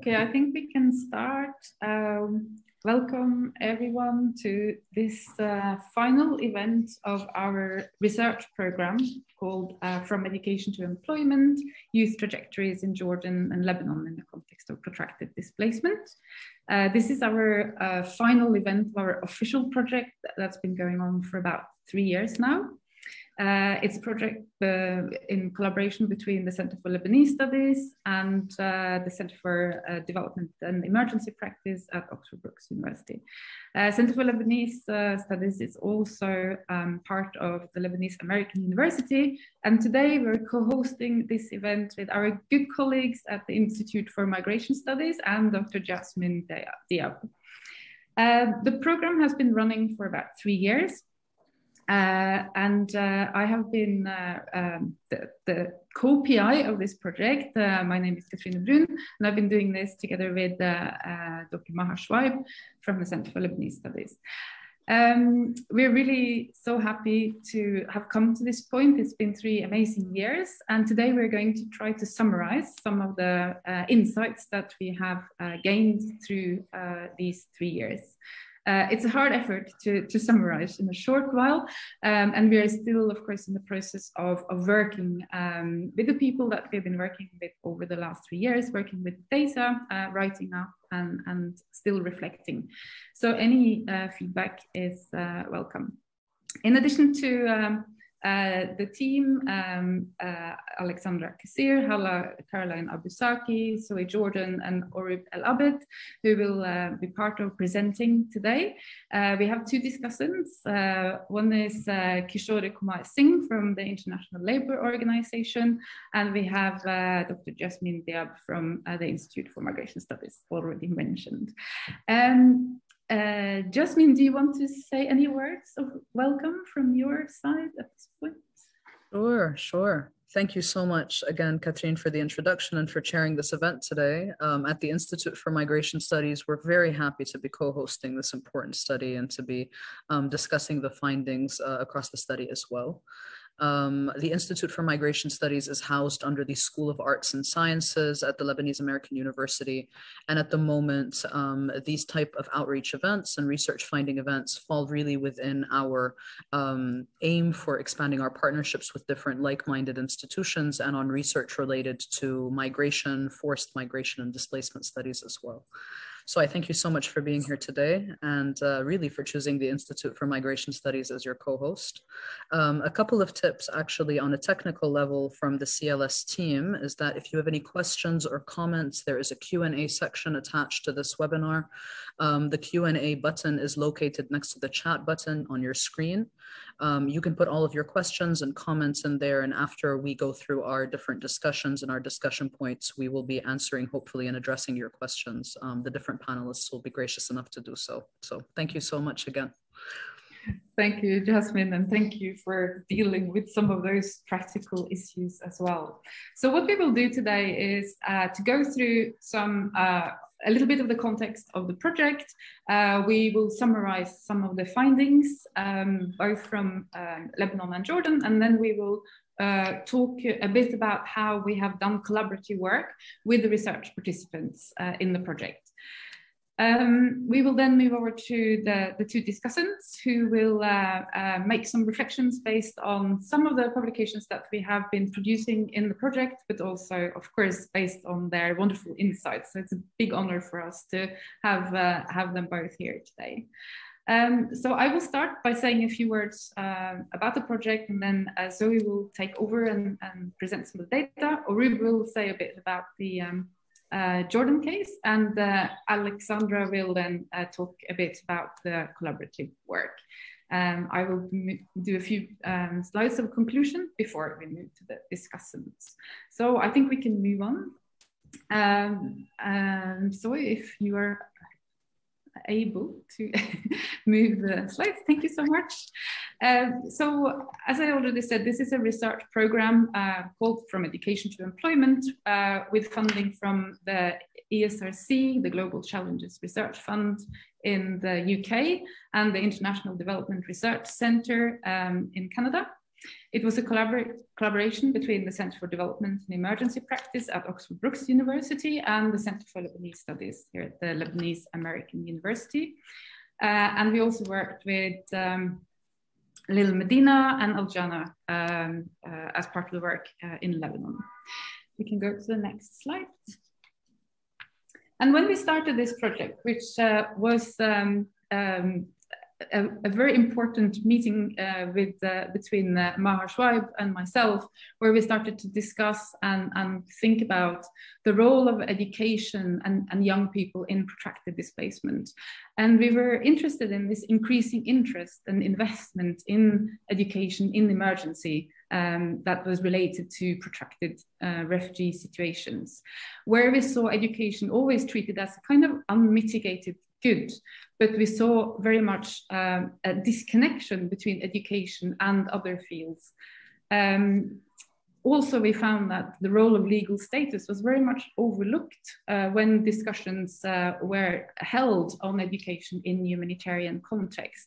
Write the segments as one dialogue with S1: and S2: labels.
S1: Okay, I think we can start. Welcome everyone to this final event of our research program called From Education to Employment, Youth Trajectories in Jordan and Lebanon in the context of protracted displacement. This is our final event of our official project that's been going on for about 3 years now. It's a project in collaboration between the Center for Lebanese Studies and the Center for Development and Emergency Practice at Oxford Brookes University. Center for Lebanese Studies is also part of the Lebanese American University, and today we're co-hosting this event with our good colleagues at the Institute for Migration Studies and Dr. Jasmine Diab. The program has been running for about 3 years. I have been the co-PI of this project. My name is Katrine Brun, and I've been doing this together with Dr. Maha Schweib from the Center for Lebanese Studies. We're really so happy to have come to this point. It's been 3 amazing years, and today we're going to try to summarize some of the insights that we have gained through these 3 years. It's a hard effort to summarize in a short while, and we are still, of course, in the process of working with the people that we've been working with over the last 3 years, working with data, writing up, and still reflecting. So any feedback is welcome. In addition to the team, Alexandra Kassir, Hala Caroline Abusaki, Zoe Jordan, and Orib El Abed, who will be part of presenting today. We have 2 discussants. One is Kishore Kumar Singh from the International Labour Organization, and we have Dr. Jasmine Diab from the Institute for Migration Studies, already mentioned. Jasmine, do you want to say any words of welcome from your side at this point?
S2: Sure. Thank you so much again, Katrine, for the introduction and for chairing this event today. At the Institute for Migration Studies, we're very happy to be co-hosting this important study and to be discussing the findings across the study as well. The Institute for Migration Studies is housed under the School of Arts and Sciences at the Lebanese American University. And at the moment, these type of outreach events and research finding events fall really within our aim for expanding our partnerships with different like-minded institutions and on research related to migration, forced migration, and displacement studies as well. So I thank you so much for being here today and really for choosing the Institute for Migration Studies as your co-host. A couple of tips actually on a technical level from the CLS team is that if you have any questions or comments, there is a Q&A section attached to this webinar. The Q&A button is located next to the chat button on your screen. You can put all of your questions and comments in there, and after we go through our different discussions and our discussion points, we will be answering, hopefully, and addressing your questions. The different panelists will be gracious enough to do so. So thank you so much again.
S1: Thank you, Jasmine, and thank you for dealing with some of those practical issues as well. So what we will do today is to go through a little bit of the context of the project. We will summarize some of the findings, both from Lebanon and Jordan, and then we will talk a bit about how we have done collaborative work with the research participants in the project. We will then move over to the 2 discussants who will make some reflections based on some of the publications that we have been producing in the project, but also, of course, based on their wonderful insights. So it's a big honor for us to have them both here today. So I will start by saying a few words about the project, and then Zoe will take over and present some of the data. Orib will say a bit about the Jordan case, and Alexandra will then talk a bit about the collaborative work. I will do a few slides of conclusion before we move to the discussants. So I think we can move on. So if you are able to move the slides, thank you so much. So as I already said, this is a research program called From Education to Employment with funding from the ESRC, the Global Challenges Research Fund in the UK, and the International Development Research Centre in Canada. It was a collaboration between the Center for Development and Emergency Practice at Oxford Brookes University and the Center for Lebanese Studies here at the Lebanese American University. And we also worked with Lil Medina and Aljana as part of the work in Lebanon. We can go to the next slide. And when we started this project, which was a very important meeting between Maha Schweib and myself, where we started to discuss and think about the role of education and young people in protracted displacement. And we were interested in this increasing interest and investment in education in emergency that was related to protracted refugee situations, where we saw education always treated as a kind of unmitigated good, but we saw very much a disconnection between education and other fields. Also, we found that the role of legal status was very much overlooked when discussions were held on education in humanitarian context.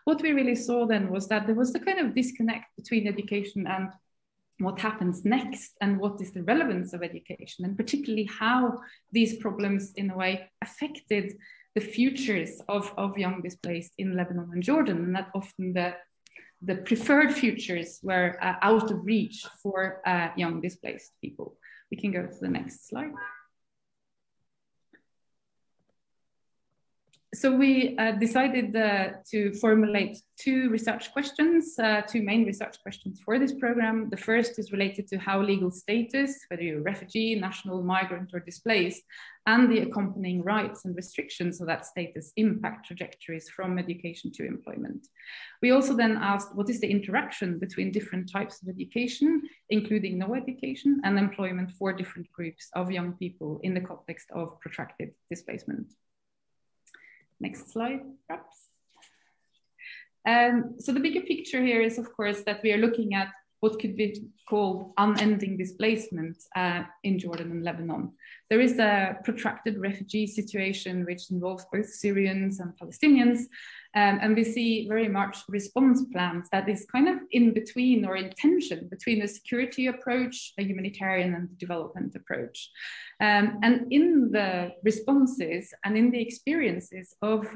S1: What we really saw then was that there was the kind of disconnect between education and what happens next and what is the relevance of education, and particularly how these problems in a way affected the futures of young displaced in Lebanon and Jordan, and that often the preferred futures were out of reach for young displaced people. We can go to the next slide. So we decided to formulate two research questions, two main research questions for this program. The first is related to how legal status, whether you're a refugee, national, migrant, or displaced, and the accompanying rights and restrictions of that status impact trajectories from education to employment. We also then asked, what is the interaction between different types of education, including no education, and employment for different groups of young people in the context of protracted displacement? Next slide, perhaps. So the bigger picture here is, of course, that we are looking at what could be called unending displacement in Jordan and Lebanon. There is a protracted refugee situation which involves both Syrians and Palestinians, and we see very much response plans that is kind of in between or in tension between a security approach, a humanitarian and development approach. And in the responses and in the experiences of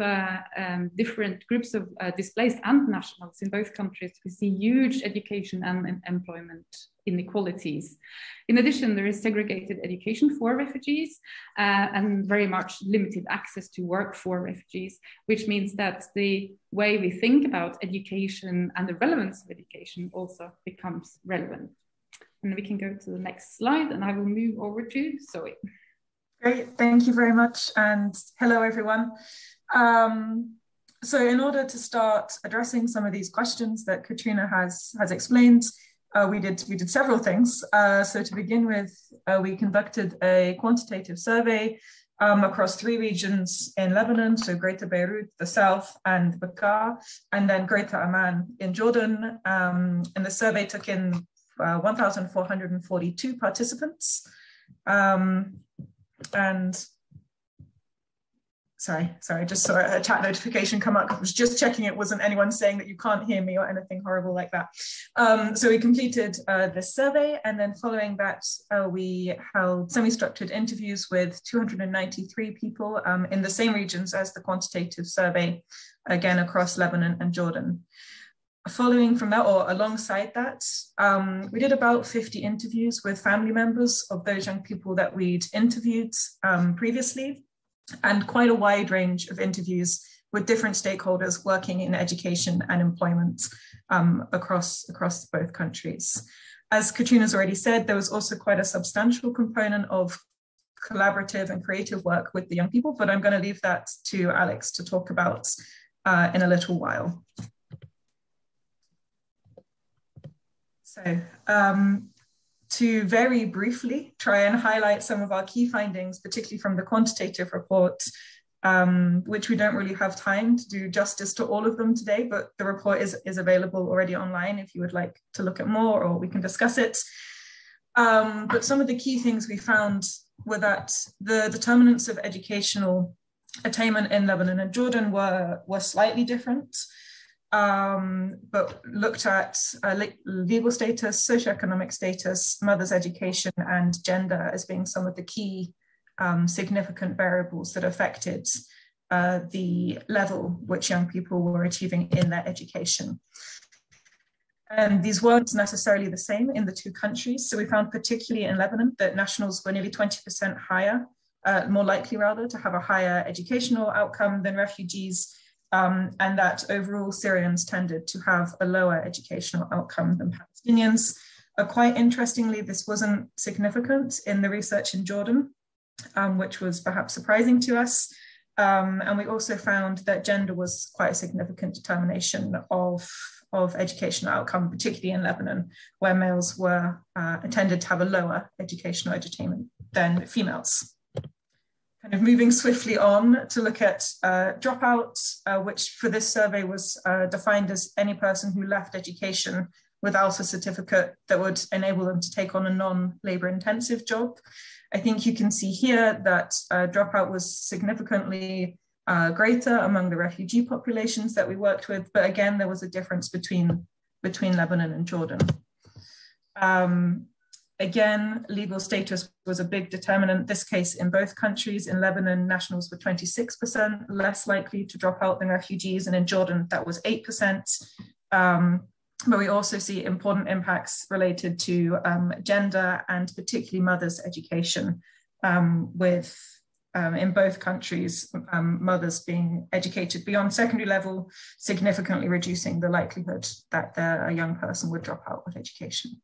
S1: different groups of displaced and nationals in both countries, we see huge education and employment inequalities. In addition, there is segregated education for refugees and very much limited access to work for refugees, which means that the way we think about education and the relevance of education also becomes relevant. And we can go to the next slide, and I will move over to Zoe.
S3: Great, thank you very much, and hello everyone. So in order to start addressing some of these questions that Katrina has explained, we did several things. So to begin with, we conducted a quantitative survey across 3 regions in Lebanon, so Greater Beirut, the south, and Bekaa, and then Greater Amman in Jordan. And the survey took in 1,442 participants. And sorry, I just saw a chat notification come up. I was just checking it wasn't anyone saying that you can't hear me or anything horrible like that. So we completed this survey, and then following that, we held semi-structured interviews with 293 people in the same regions as the quantitative survey, again, across Lebanon and Jordan. Following from that, or alongside that, we did about 50 interviews with family members of those young people that we'd interviewed previously, and quite a wide range of interviews with different stakeholders working in education and employment across both countries. As Katrina's already said, there was also quite a substantial component of collaborative and creative work with the young people, but I'm going to leave that to Alex to talk about in a little while. So to very briefly try and highlight some of our key findings, particularly from the quantitative report, which we don't really have time to do justice to all of them today, but the report is available already online if you would like to look at more, or we can discuss it. But some of the key things we found were that the determinants of educational attainment in Lebanon and Jordan were slightly different. but looked at legal status, socioeconomic status, mother's education, and gender as being some of the key significant variables that affected the level which young people were achieving in their education. And these weren't necessarily the same in the two countries. So we found particularly in Lebanon that nationals were nearly 20% higher, more likely rather, to have a higher educational outcome than refugees, and that overall Syrians tended to have a lower educational outcome than Palestinians. Quite interestingly, this wasn't significant in the research in Jordan, which was perhaps surprising to us. And we also found that gender was quite a significant determination of educational outcome, particularly in Lebanon, where males were tended to have a lower educational attainment than females. Kind of moving swiftly on to look at dropout, which for this survey was defined as any person who left education without a certificate that would enable them to take on a non-labor intensive job. I think you can see here that dropout was significantly greater among the refugee populations that we worked with, but again, there was a difference between Lebanon and Jordan. Again, legal status was a big determinant. This case in both countries. In Lebanon, nationals were 26% less likely to drop out than refugees, and in Jordan, that was 8%. But we also see important impacts related to gender and particularly mothers' education, with in both countries, mothers being educated beyond secondary level, significantly reducing the likelihood that a young person would drop out of education.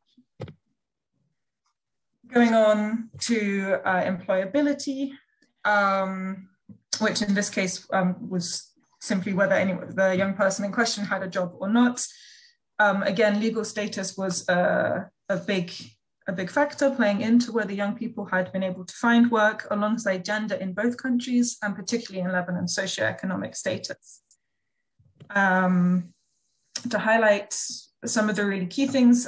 S3: Going on to employability, which in this case was simply whether the young person in question had a job or not. Again, legal status was a big factor playing into whether young people had been able to find work, alongside gender in both countries, and particularly in Lebanon, socioeconomic status. To highlight some of the really key things,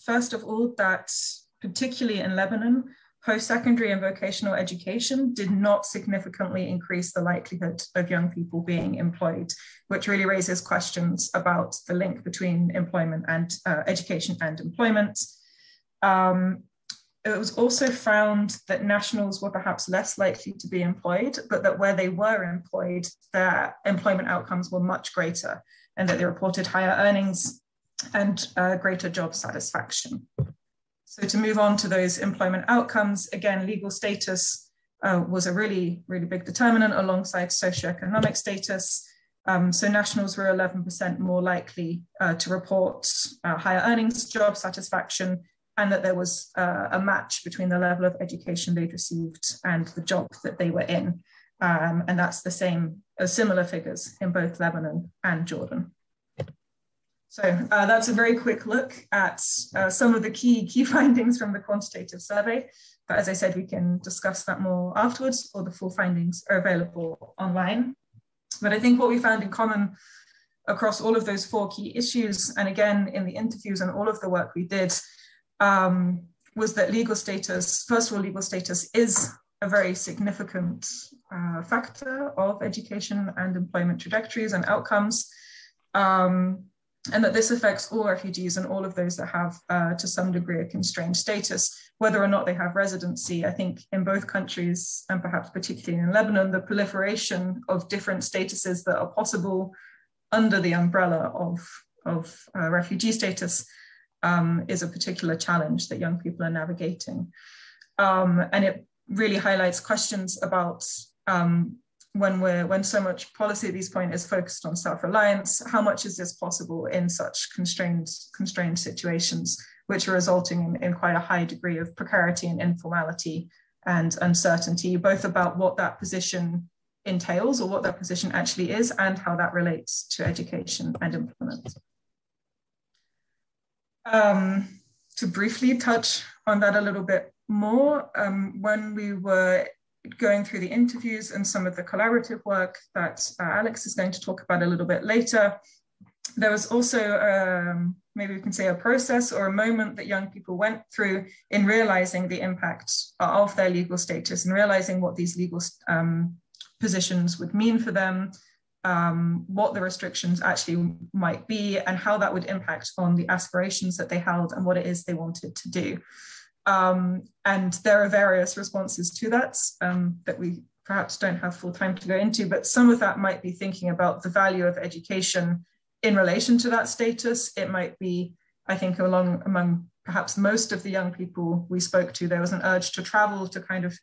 S3: first of all, that particularly in Lebanon, post-secondary and vocational education did not significantly increase the likelihood of young people being employed, which really raises questions about the link between employment and education and employment. It was also found that nationals were perhaps less likely to be employed, but that where they were employed, their employment outcomes were much greater, and that they reported higher earnings and greater job satisfaction. So to move on to those employment outcomes, again, legal status was a really, really big determinant alongside socioeconomic status. So nationals were 11% more likely to report higher earnings, job satisfaction, and that there was a match between the level of education they'd received and the job that they were in. And that's the same, similar figures in both Lebanon and Jordan. So that's a very quick look at some of the key findings from the quantitative survey. But as I said, we can discuss that more afterwards, or the full findings are available online. But I think what we found in common across all of those 4 key issues, and again, in the interviews and all of the work we did, was that legal status, first of all, legal status is a very significant factor of education and employment trajectories and outcomes. And that this affects all refugees and all of those that have, to some degree, a constrained status, whether or not they have residency. I think in both countries, and perhaps particularly in Lebanon, the proliferation of different statuses that are possible under the umbrella of refugee status is a particular challenge that young people are navigating. And it really highlights questions about when so much policy at this point is focused on self-reliance, how much is this possible in such constrained situations, which are resulting in quite a high degree of precarity and informality and uncertainty, both about what that position entails or what that position actually is and how that relates to education and employment. To briefly touch on that a little bit more, when we were going through the interviews and some of the collaborative work that Alex is going to talk about a little bit later, there was also, maybe we can say, a process or a moment that young people went through in realizing the impact of their legal status and realizing what these legal positions would mean for them, what the restrictions actually might be and how that would impact on the aspirations that they held and what it is they wanted to do. And there are various responses to that that we perhaps don't have full time to go into, but some of that might be thinking about the value of education in relation to that status. It might be, I think, among perhaps most of the young people we spoke to, there was an urge to travel to kind of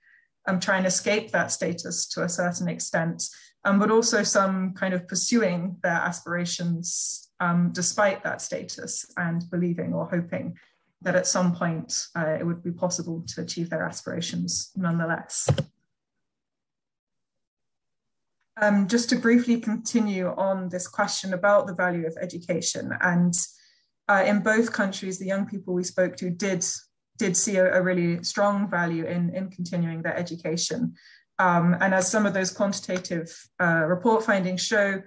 S3: try and escape that status to a certain extent, but also some kind of pursuing their aspirations despite that status and believing or hoping that at some point it would be possible to achieve their aspirations nonetheless. Just to briefly continue on this question about the value of education, and in both countries, the young people we spoke to did see a really strong value in continuing their education. And as some of those quantitative report findings show,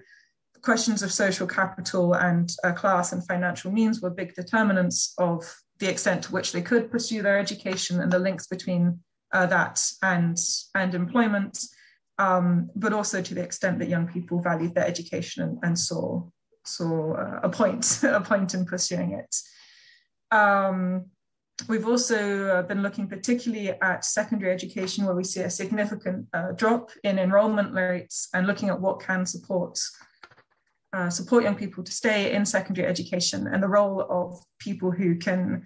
S3: questions of social capital and class and financial means were big determinants of the extent to which they could pursue their education and the links between that and employment. But also to the extent that young people valued their education and saw a point in pursuing it. We've also been looking particularly at secondary education, where we see a significant drop in enrollment rates, and looking at what can support young people to stay in secondary education, and the role of people who can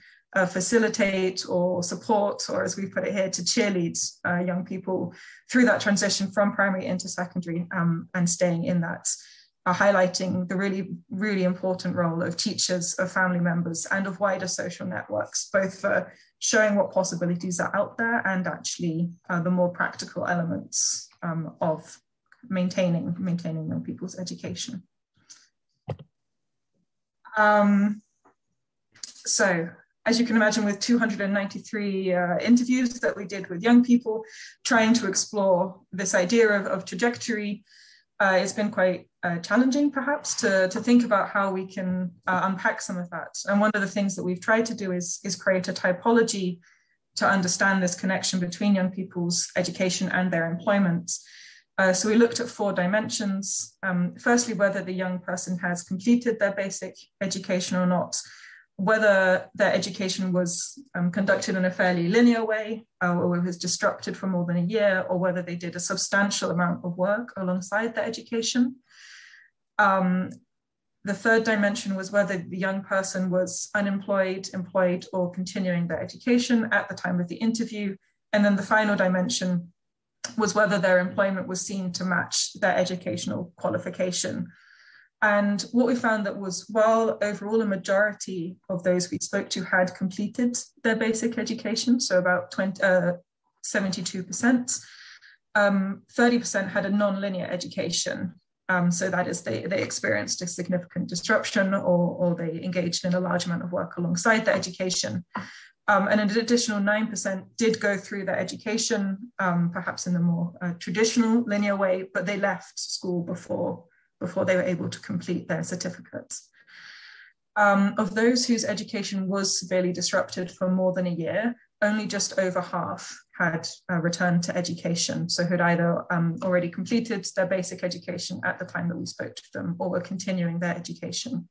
S3: facilitate or support, or as we put it here, to cheerlead young people through that transition from primary into secondary and staying in that, highlighting the really, really important role of teachers, of family members, and of wider social networks, both for showing what possibilities are out there and actually the more practical elements of maintaining young people's education. So, as you can imagine, with 293 interviews that we did with young people, trying to explore this idea of trajectory, it's been quite challenging, perhaps, to think about how we can unpack some of that. And one of the things that we've tried to do is create a typology to understand this connection between young people's education and their employment. So we looked at 4 dimensions. Firstly, whether the young person has completed their basic education or not, whether their education was conducted in a fairly linear way, or was disrupted for more than a year, or whether they did a substantial amount of work alongside their education. The third dimension was whether the young person was unemployed, employed, or continuing their education at the time of the interview. And then the final dimension was whether their employment was seen to match their educational qualification. And what we found that was, while overall a majority of those we spoke to had completed their basic education, so about 72%, 30% had a non-linear education. So that is, they experienced a significant disruption, or they engaged in a large amount of work alongside their education. And an additional 9% did go through their education, perhaps in the more traditional linear way, but they left school before they were able to complete their certificates. Of those whose education was severely disrupted for more than a year, only just over half had returned to education, so who had either already completed their basic education at the time that we spoke to them, or were continuing their education.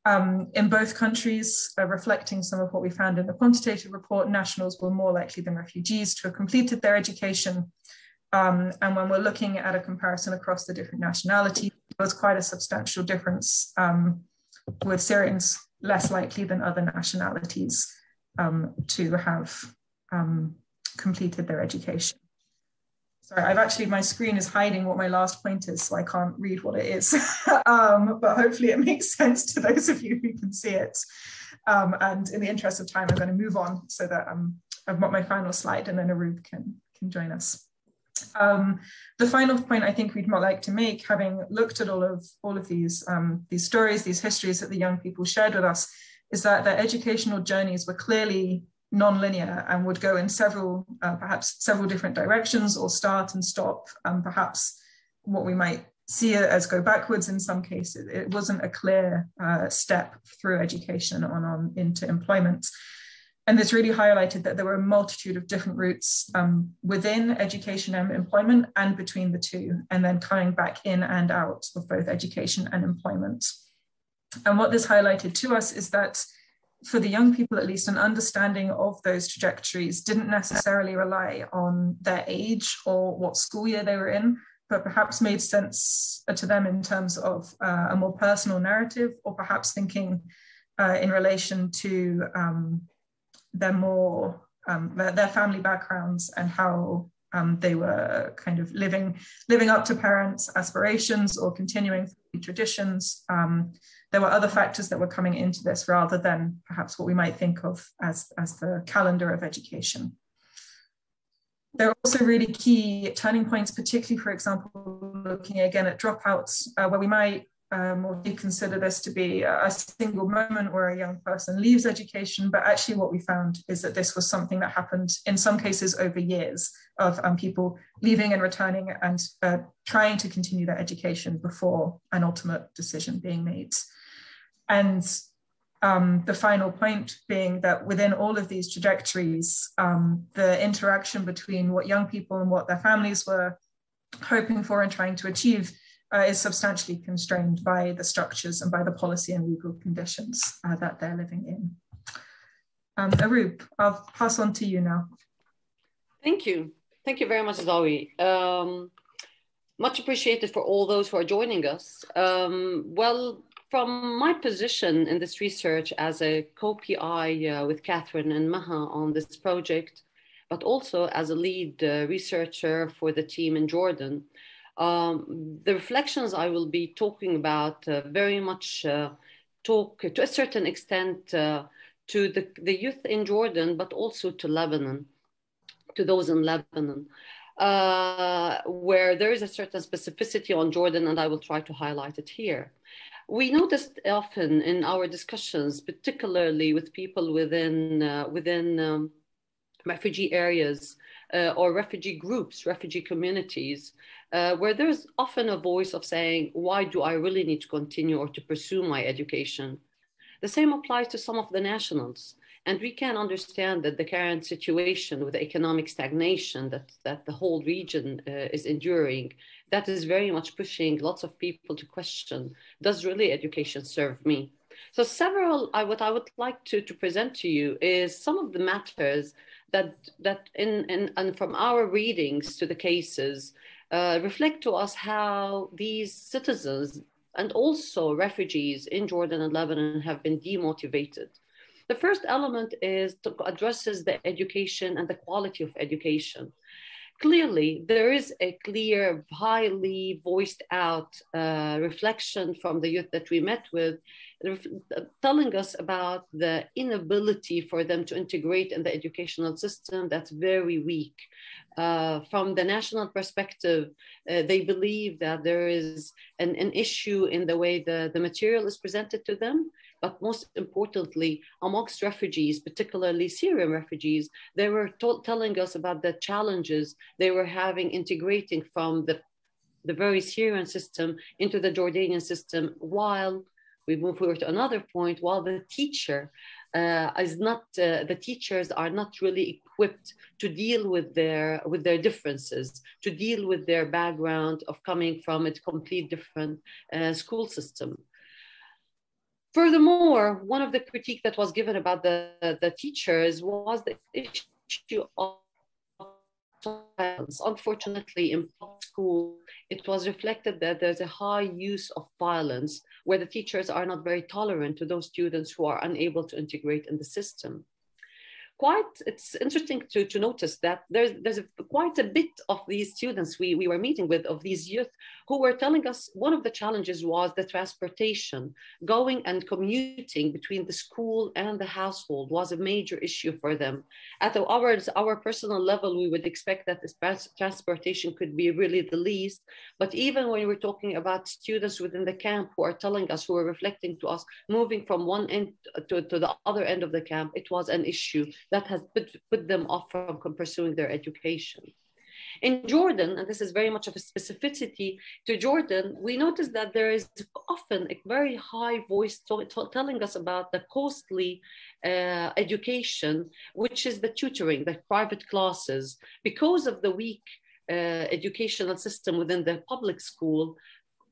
S3: In both countries, reflecting some of what we found in the quantitative report, nationals were more likely than refugees to have completed their education. And when we're looking at a comparison across the different nationalities, there was quite a substantial difference, with Syrians less likely than other nationalities to have completed their education. Sorry, my screen is hiding what my last point is, so I can't read what it is. But hopefully it makes sense to those of you who can see it. And in the interest of time, I'm going to move on so that I've got my final slide, and then Arub can join us. The final point I think we'd like to make, having looked at all of these stories, these histories that the young people shared with us, is that their educational journeys were clearly non-linear and would go in perhaps several different directions, or start and stop, perhaps what we might see as go backwards in some cases. It wasn't a clear step through education on into employment. And this really highlighted that there were a multitude of different routes within education and employment and between the two, and then coming back in and out of both education and employment. And what this highlighted to us is that for the young people, at least, an understanding of those trajectories didn't necessarily rely on their age or what school year they were in, but perhaps made sense to them in terms of a more personal narrative, or perhaps thinking in relation to their family backgrounds and how they were kind of living up to parents' aspirations or continuing traditions. There were other factors that were coming into this rather than perhaps what we might think of as the calendar of education. There are also really key turning points, particularly, for example, looking again at dropouts, where we might or consider this to be a single moment where a young person leaves education, but actually what we found is that this was something that happened in some cases over years of people leaving and returning and trying to continue their education before an ultimate decision being made. And the final point being that within all of these trajectories, the interaction between what young people and what their families were hoping for and trying to achieve is substantially constrained by the structures and by the policy and legal conditions that they're living in. Arup, I'll pass on to you now.
S4: Thank you. Thank you very much, Zoe. Much appreciated for all those who are joining us. Well, from my position in this research as a co-PI with Catherine and Maha on this project, but also as a lead researcher for the team in Jordan, the reflections I will be talking about very much talk to a certain extent to the youth in Jordan, but also to Lebanon, to those in Lebanon, where there is a certain specificity on Jordan, and I will try to highlight it here. We noticed often in our discussions, particularly with people within refugee areas or refugee groups, refugee communities, where there's often a voice of saying, why do I really need to continue or to pursue my education? The same applies to some of the nationals. And we can understand that the current situation with the economic stagnation that the whole region is enduring, that is very much pushing lots of people to question, does really education serve me? So what I would like to present to you is some of the matters that and from our readings to the cases reflect to us how these citizens and also refugees in Jordan and Lebanon have been demotivated. The first element addresses the education and the quality of education. Clearly, there is a clear, highly voiced out reflection from the youth that we met with, telling us about the inability for them to integrate in the educational system that's very weak. From the national perspective, they believe that there is an issue in the way the material is presented to them. But most importantly, amongst refugees, particularly Syrian refugees, they were telling us about the challenges they were having integrating from the very Syrian system into the Jordanian system, while we move forward to another point, while the teachers are not really equipped to deal with their differences, to deal with their background of coming from a complete different school system. Furthermore, one of the critique that was given about the teachers was the issue of violence. Unfortunately, in public school, it was reflected that there's a high use of violence where the teachers are not very tolerant to those students who are unable to integrate in the system. It's interesting to notice that there's quite a bit of these students we were meeting with, of these youth, who were telling us one of the challenges was the transportation. Going and commuting between the school and the household was a major issue for them. At our personal level, we would expect that this transportation could be really the least, but even when we're talking about students within the camp who are telling us, who are reflecting to us, moving from one end to the other end of the camp, it was an issue that has put them off from pursuing their education. In Jordan, and this is very much of a specificity to Jordan, we notice that there is often a very high voice telling us about the costly education, which is the tutoring, the private classes. Because of the weak educational system within the public school,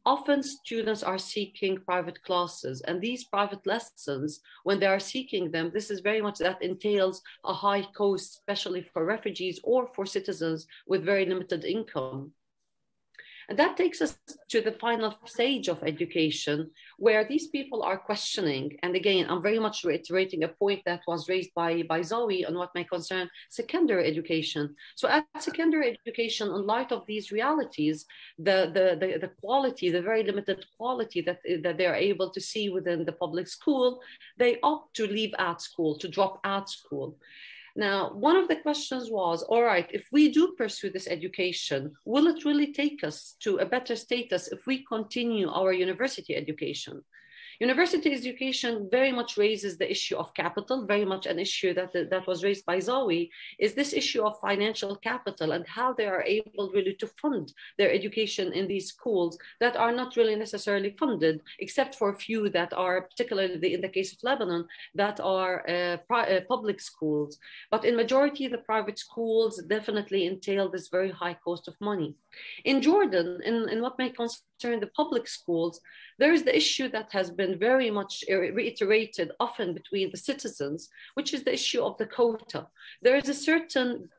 S4: often students are seeking private classes, and these private lessons, when they are seeking them, this is very much that entails a high cost, especially for refugees or for citizens with very limited income. And that takes us to the final stage of education, where these people are questioning. And again, I'm very much reiterating a point that was raised by Zoe on what may concern secondary education. So at secondary education, in light of these realities, the quality, the very limited quality that they are able to see within the public school, they opt to leave out school, to drop out school. Now, one of the questions was, all right, if we do pursue this education, will it really take us to a better status if we continue our university education? University education very much raises the issue of capital, very much an issue that was raised by Zoe, is this issue of financial capital and how they are able really to fund their education in these schools that are not really necessarily funded, except for a few that are, particularly in the case of Lebanon, that are public schools. But in majority, the private schools definitely entail this very high cost of money. In Jordan, in what may concern the public schools, there is the issue that has been very much reiterated often between the citizens, which is the issue of the quota. There is a certain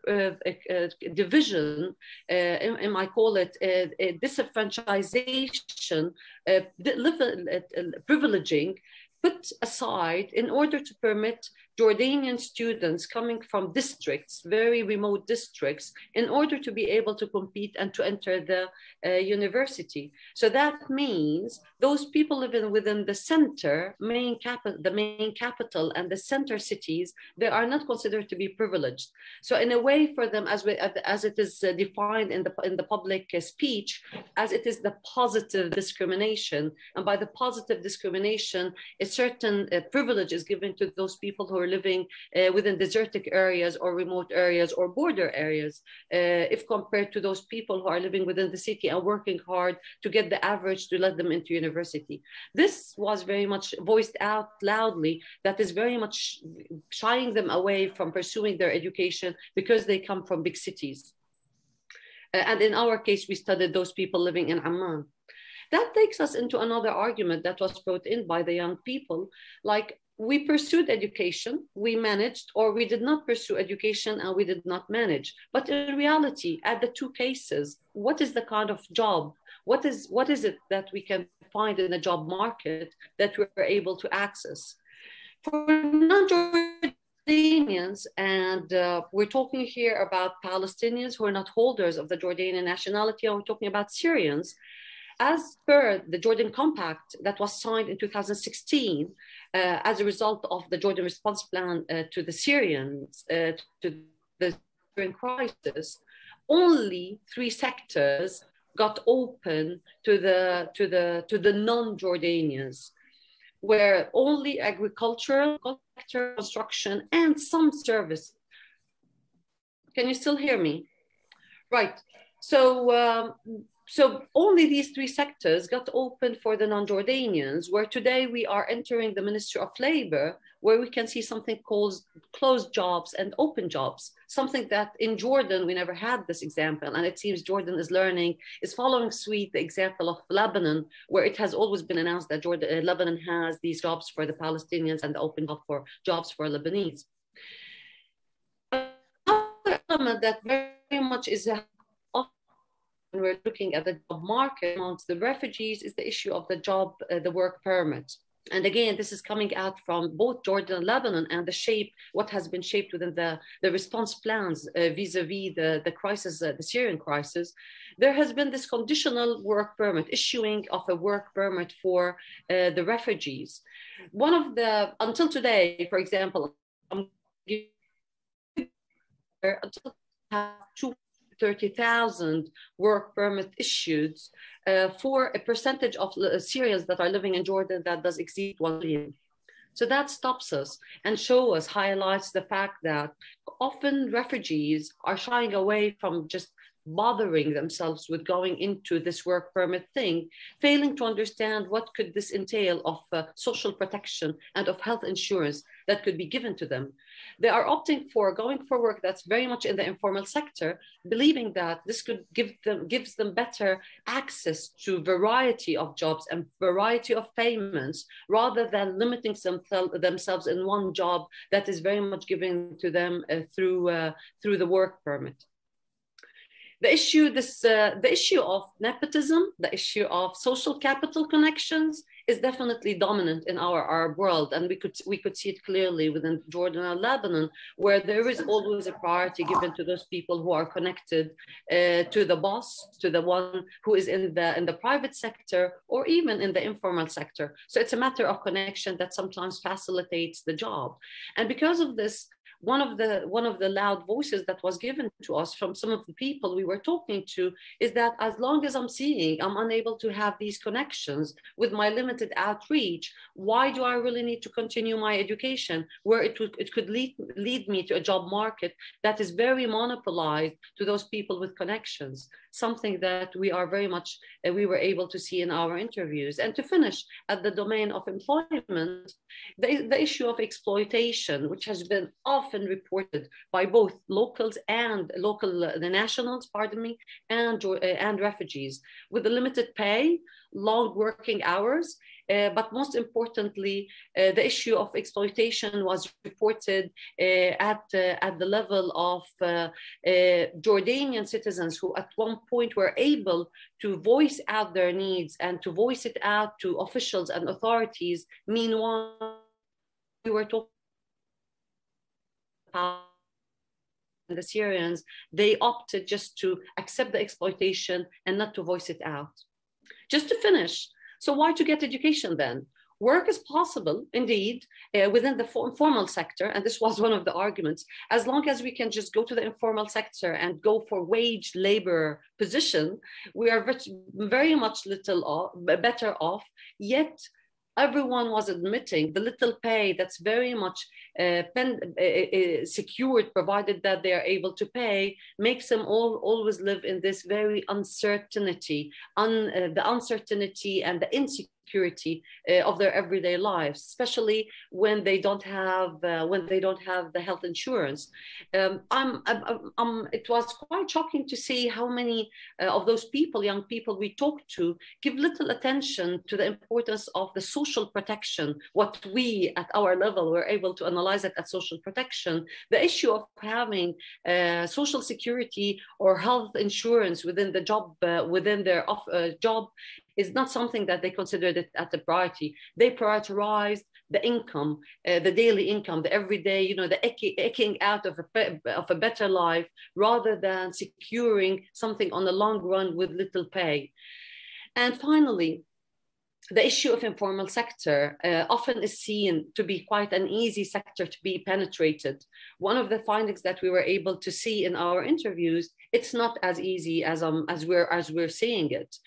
S4: division, and I call it a disenfranchisation, privileging, put aside in order to permit Jordanian students coming from districts, very remote districts, in order to be able to compete and to enter the university. So that means those people living within the center, the main capital and the center cities, they are not considered to be privileged. So in a way for them, as it is defined in the public speech, as it is the positive discrimination, and by the positive discrimination, a certain privilege is given to those people who are living within desertic areas or remote areas or border areas, if compared to those people who are living within the city and working hard to get the average to let them into university. This was very much voiced out loudly, that is very much shying them away from pursuing their education because they come from big cities. And in our case, we studied those people living in Amman. That takes us into another argument that was brought in by the young people, like, we pursued education, we managed, or we did not pursue education and we did not manage. But in reality, at the two cases, what is the kind of job? What is it that we can find in the job market that we're able to access? For non-Jordanians, and we're talking here about Palestinians who are not holders of the Jordanian nationality, and we're talking about Syrians. As per the Jordan Compact that was signed in 2016, as a result of the Jordan response plan to the Syrians, to the Syrian crisis, only 3 sectors got open to the non-Jordanians, where only agriculture, construction, and some service. Can you still hear me? Right. So only these 3 sectors got open for the non-Jordanians, where today we are entering the Ministry of Labor, where we can see something called closed jobs and open jobs, something that in Jordan, we never had this example. And it seems Jordan is following suit the example of Lebanon, where it has always been announced that Lebanon has these jobs for the Palestinians and the open jobs for Lebanese. Another element that very much is when we're looking at the job market amongst the refugees is the issue of the work permit. And again, this is coming out from both Jordan and Lebanon, and what has been shaped within the response plans vis-a-vis the crisis, the Syrian crisis. There has been this conditional work permit, issuing of a work permit for the refugees. Until today, for example, until 230,000 work permit issued for a percentage of Syrians that are living in Jordan that does exceed 1 million. So that stops us and highlights the fact that often refugees are shying away from just bothering themselves with going into this work permit thing, failing to understand what could this entail of social protection and of health insurance that could be given to them. They are opting for going for work that's very much in the informal sector, believing that this could gives them better access to variety of jobs and variety of payments, rather than limiting themselves in one job that is very much given to them through the work permit. The issue of nepotism, the issue of social capital connections is definitely dominant in our world, and we could see it clearly within Jordan and Lebanon, where there is always a priority given to those people who are connected to the boss, to the one who is in the private sector or even in the informal sector. So it's a matter of connection that sometimes facilitates the job, and because of this, one of the loud voices that was given to us from some of the people we were talking to is that as long as I'm unable to have these connections with my limited outreach, why do I really need to continue my education where it could lead me to a job market that is very monopolized to those people with connections, something that we are very much, we were able to see in our interviews. And to finish at the domain of employment, the issue of exploitation, which has been often reported by both locals and the nationals, pardon me, and refugees, with the limited pay, long working hours, but most importantly, the issue of exploitation was reported at the level of Jordanian citizens who at one point were able to voice out their needs and to voice it out to officials and authorities. Meanwhile, we were talking about the Syrians, they opted just to accept the exploitation and not to voice it out. Just to finish, so why to get education then? Work is possible, indeed, within the formal sector, and this was one of the arguments, as long as we can just go to the informal sector and go for wage labor position, we are very much better off, yet everyone was admitting the little pay that's very much secured, provided that they are able to pay, makes them always live in this very uncertainty, the uncertainty and the insecurity of their everyday lives, especially when they don't have the health insurance. It was quite shocking to see how many of those people, young people we talked to, give little attention to the importance of the social protection, what we at our level were able to analyze it as social protection. The issue of having social security or health insurance within the job, within their job, is not something that they considered it at the priority. They prioritized the income, the daily income, the everyday, the eking out of a better life, rather than securing something on the long run with little pay. And finally, the issue of informal sector often is seen to be quite an easy sector to be penetrated. One of the findings that we were able to see in our interviews, it's not as easy as we're seeing it.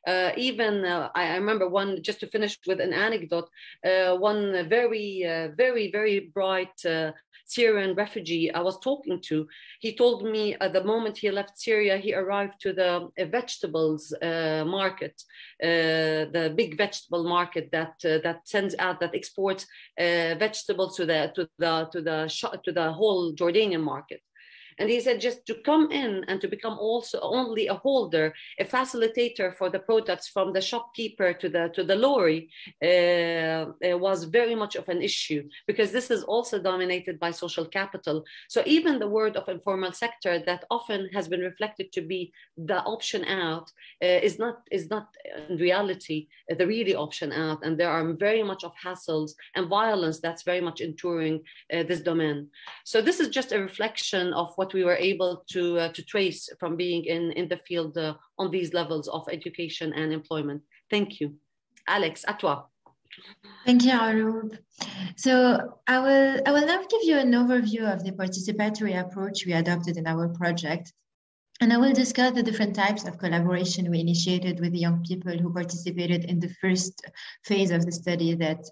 S4: I remember one, just to finish with an anecdote, one very bright Syrian refugee I was talking to, he told me at the moment he left Syria, he arrived to the vegetables market, the big vegetable market that sends out, that exports vegetables to the whole Jordanian market. And he said just to come in and to become also only a holder, a facilitator for the products from the shopkeeper to the lorry was very much of an issue, because this is also dominated by social capital. So even the word of informal sector that often has been reflected to be the option out is not in reality the really option out. And there are very much of hassles and violence that's very much entouring this domain. So this is just a reflection of what we were able to trace from being in the field on these levels of education and employment. Thank you. Alex, à toi.
S5: Thank you, Aroub. So I will now give you an overview of the participatory approach we adopted in our project. And I will discuss the different types of collaboration we initiated with the young people who participated in the first phase of the study that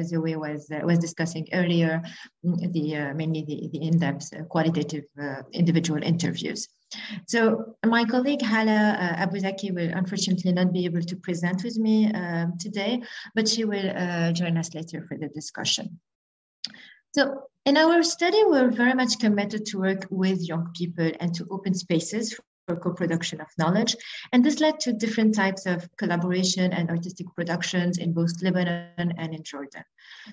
S5: Zoe was discussing earlier, mainly the in-depth qualitative individual interviews. So my colleague Hala Abuzaki will unfortunately not be able to present with me today, but she will join us later for the discussion. So in our study, we're very much committed to work with young people and to open spaces for co-production of knowledge. And this led to different types of collaboration and artistic productions in both Lebanon and in Jordan.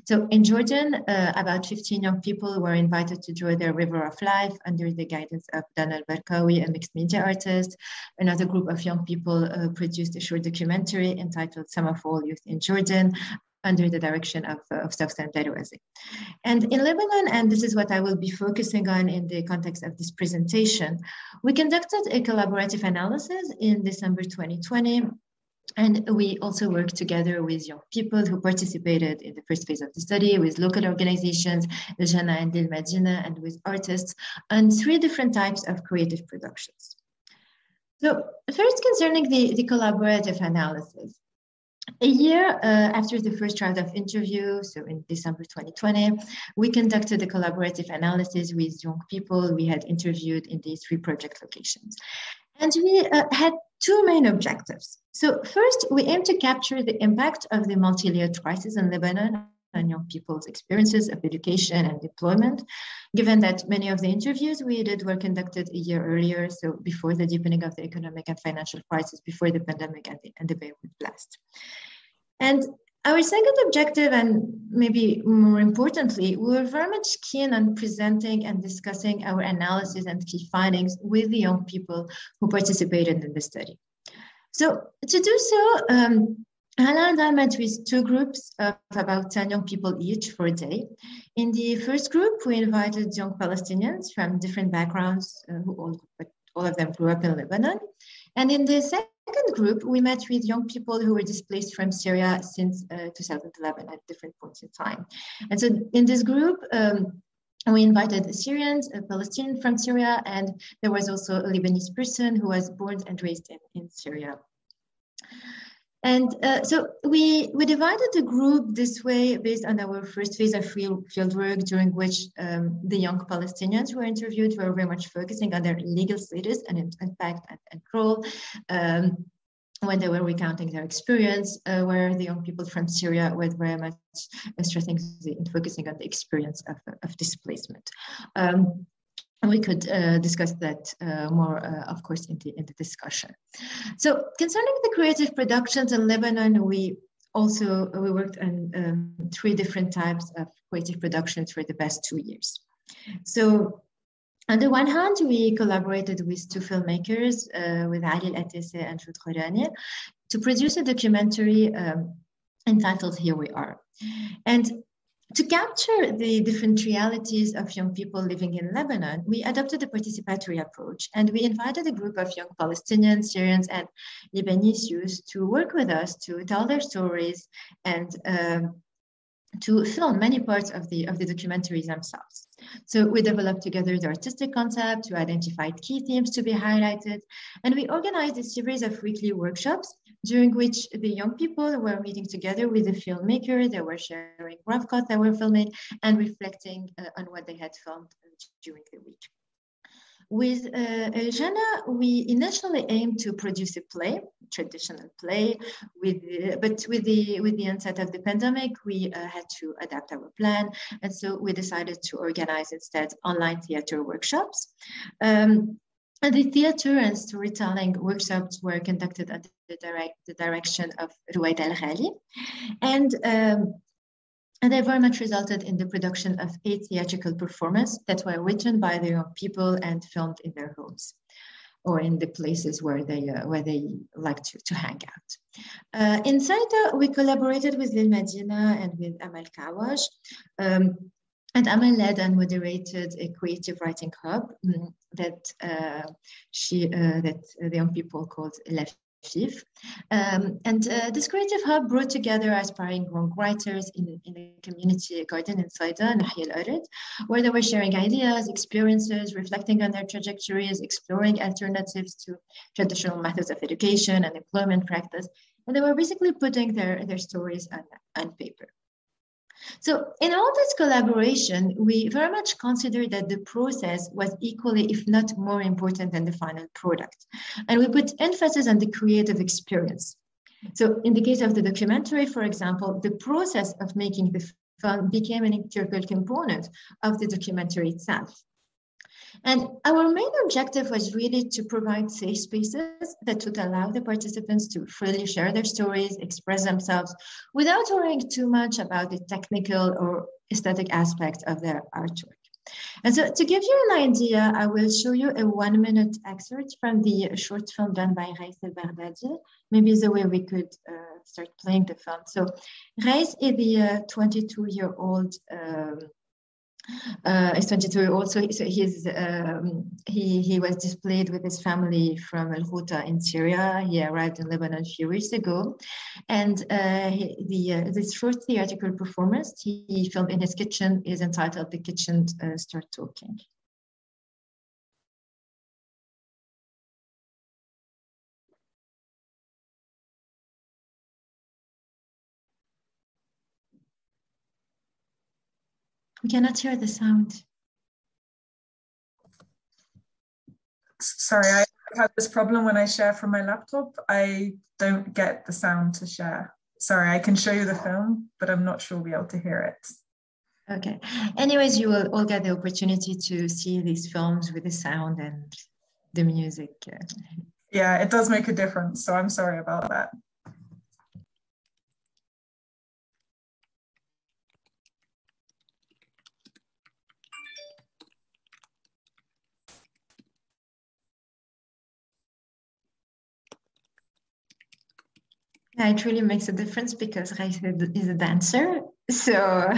S5: So in Jordan, about 15 young people were invited to draw their river of life under the guidance of Dana Al-Barkawi, a mixed media artist. Another group of young people produced a short documentary entitled Some of All Youth in Jordan, under the direction of Safsan Darouazi. And in Lebanon, and this is what I will be focusing on in the context of this presentation, we conducted a collaborative analysis in December 2020, and we also worked together with young people who participated in the first phase of the study, with local organizations, El Jana and Dil Medina, and with artists on 3 different types of creative productions. So first, concerning the collaborative analysis. A year after the first round of interview, so in December 2020, we conducted a collaborative analysis with young people we had interviewed in these 3 project locations. And we had 2 main objectives. So first, we aimed to capture the impact of the multi-layered crisis in Lebanon on young people's experiences of education and deployment, given that many of the interviews we did were conducted a year earlier, so before the deepening of the economic and financial crisis, before the pandemic and the Beirut blast. And our second objective, and maybe more importantly, we were very much keen on presenting and discussing our analysis and key findings with the young people who participated in the study. So to do so, Hala and I met with 2 groups of about 10 young people each for a day. In the first group, we invited young Palestinians from different backgrounds, who all of them grew up in Lebanon. And in the second group, we met with young people who were displaced from Syria since 2011 at different points in time. And so in this group, we invited Syrians, a Palestinian from Syria, and there was also a Lebanese person who was born and raised in Syria. And so we divided the group this way based on our first phase of field work, during which the young Palestinians who were interviewed were very much focusing on their legal status and impact and role when they were recounting their experience, where the young people from Syria were very much stressing and focusing on the experience of displacement. We could discuss that more, of course, in the discussion. So concerning the creative productions in Lebanon, we worked on 3 different types of creative productions for the past 2 years. So on the one hand, we collaborated with 2 filmmakers, with Ali Al-Atese and Jude Khorani, to produce a documentary entitled Here We Are. And to capture the different realities of young people living in Lebanon, we adopted a participatory approach, and we invited a group of young Palestinians, Syrians, and Lebanese youth to work with us to tell their stories and to film many parts of the documentaries themselves. So we developed together the artistic concept, to identify key themes to be highlighted, and we organized a series of weekly workshops during which the young people were meeting together with the filmmaker. They were sharing rough cuts they were filming and reflecting on what they had filmed during the week. With El Jana, we initially aimed to produce a play, traditional play, but with the onset of the pandemic, we had to adapt our plan, and so we decided to organize instead online theater workshops. And the theater and storytelling workshops were conducted under the direction of Ruwaida Al-Ghali, and they very much resulted in the production of 8 theatrical performances that were written by the young people and filmed in their homes or in the places where they like to hang out. In Saida, we collaborated with Dil Medina and with Amal Kawaj. And Amal led and moderated a creative writing hub that the young people called La Fif. And this creative hub brought together aspiring young writers in a community garden in Saida, Nahya al-Arid, where they were sharing ideas, experiences, reflecting on their trajectories, exploring alternatives to traditional methods of education and employment practice. And they were basically putting their stories on paper. So in all this collaboration, we very much consider that the process was equally, if not more important than the final product. And we put emphasis on the creative experience. So in the case of the documentary, for example, the process of making the film became an integral component of the documentary itself. And our main objective was really to provide safe spaces that would allow the participants to freely share their stories, express themselves, without worrying too much about the technical or aesthetic aspects of their artwork. And so to give you an idea, I will show you a 1-minute excerpt from the short film done by Reis El-Bardadi. Maybe the way we could start playing the film. So Reis is the 22-year-old is 22-year-old, so he was displaced with his family from Al Ghouta in Syria. He arrived in Lebanon a few years ago, and this short theatrical performance he filmed in his kitchen is entitled "The Kitchen Start Talking." We cannot hear the sound.
S3: Sorry, I have this problem when I share from my laptop. I don't get the sound to share. Sorry, I can show you the film, but I'm not sure we'll be able to hear it.
S5: Okay. Anyways, you will all get the opportunity to see these films with the sound and the music.
S3: Yeah, it does make a difference, so I'm sorry about that.
S5: Yeah, it really makes a difference because Reis is a dancer. So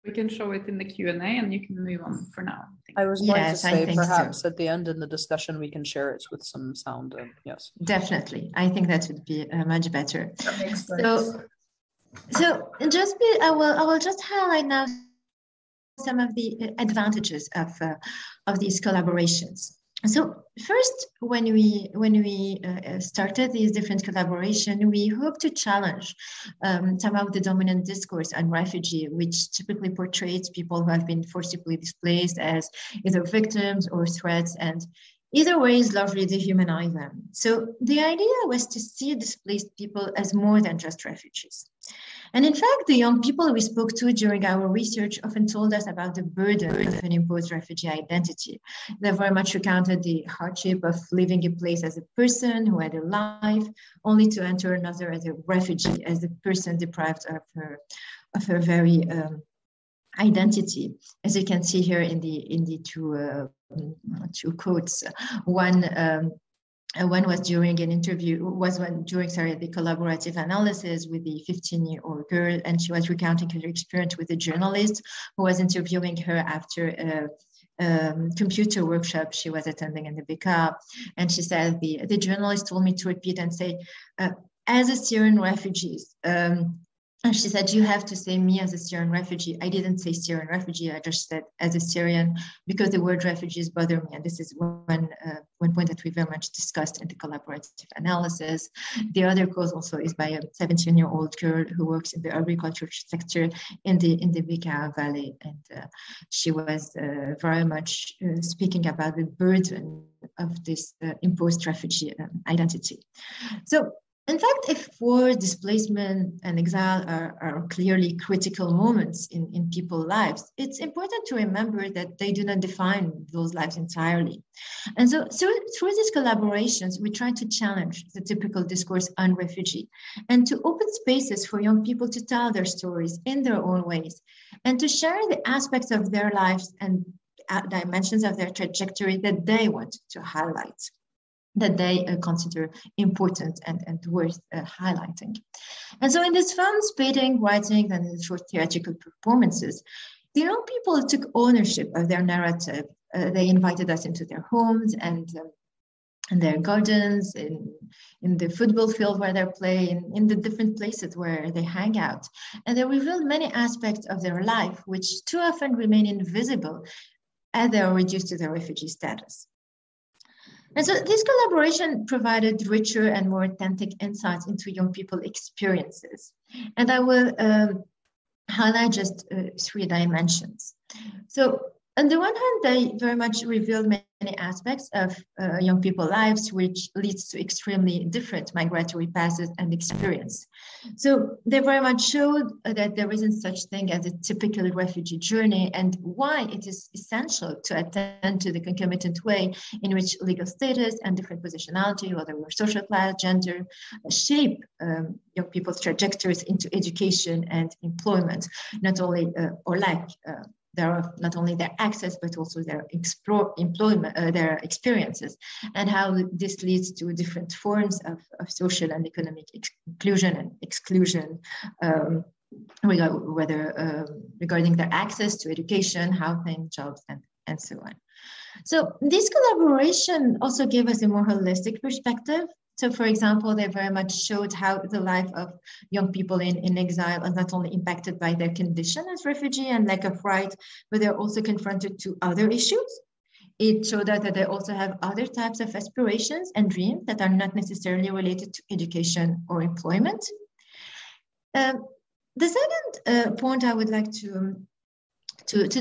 S1: we can show it in the Q&A and you can move on for now.
S2: I was going to say perhaps
S5: so.
S2: At the end in the discussion we can share it with some sound. Yes,
S5: definitely. I think that would be much better.
S3: That makes sense.
S5: So I will just highlight now some of the advantages of these collaborations. So first, when we started these different collaborations, we hope to challenge some of the dominant discourse on refugee, which typically portrays people who have been forcibly displaced as either victims or threats, and either way is largely dehumanize them. So the idea was to see displaced people as more than just refugees. And in fact, the young people we spoke to during our research often told us about the burden of an imposed refugee identity. They very much recounted the hardship of leaving a place as a person who had a life, only to enter another as a refugee, as a person deprived of her very identity. As you can see here in the two quotes, one was during an interview, the collaborative analysis with the 15-year-old girl, and she was recounting her experience with a journalist who was interviewing her after a computer workshop she was attending in the Bekaa. And she said, the journalist told me to repeat and say, as a Syrian refugee, and she said, you have to say me as a Syrian refugee. I didn't say Syrian refugee, I just said as a Syrian, because the word refugees bother me. And this is one point that we very much discussed in the collaborative analysis. The other cause also is by a 17-year-old girl who works in the agriculture sector in the Bekaa Valley. And she was very much speaking about the burden of this imposed refugee identity. So, in fact, if war, displacement, and exile are clearly critical moments in people's lives, it's important to remember that they do not define those lives entirely. And so through these collaborations, we try to challenge the typical discourse on refugee and to open spaces for young people to tell their stories in their own ways and to share the aspects of their lives and dimensions of their trajectory that they want to highlight, that they consider important and worth highlighting. And so in this film's painting, writing, and in the short theatrical performances, the young people took ownership of their narrative. They invited us into their homes and their gardens, in the football field where they play, in the different places where they hang out. And they revealed many aspects of their life, which too often remain invisible as they are reduced to their refugee status. And so this collaboration provided richer and more authentic insights into young people experiences. And I will highlight just 3 dimensions. So on the one hand, they very much revealed many aspects of young people's lives, which leads to extremely different migratory paths and experience. So they very much showed that there isn't such thing as a typical refugee journey, and why it is essential to attend to the concomitant way in which legal status and different positionality, whether we're social class, gender, shape young people's trajectories into education and employment, not only or lack thereof, not only their access, but also their employment, their experiences, and how this leads to different forms of social and economic inclusion and exclusion, regarding their access to education, housing, jobs, and so on. So this collaboration also gave us a more holistic perspective. So, for example, they very much showed how the life of young people in exile is not only impacted by their condition as refugee and lack of rights, but they're also confronted to other issues. It showed us that they also have other types of aspirations and dreams that are not necessarily related to education or employment. The second point I would like to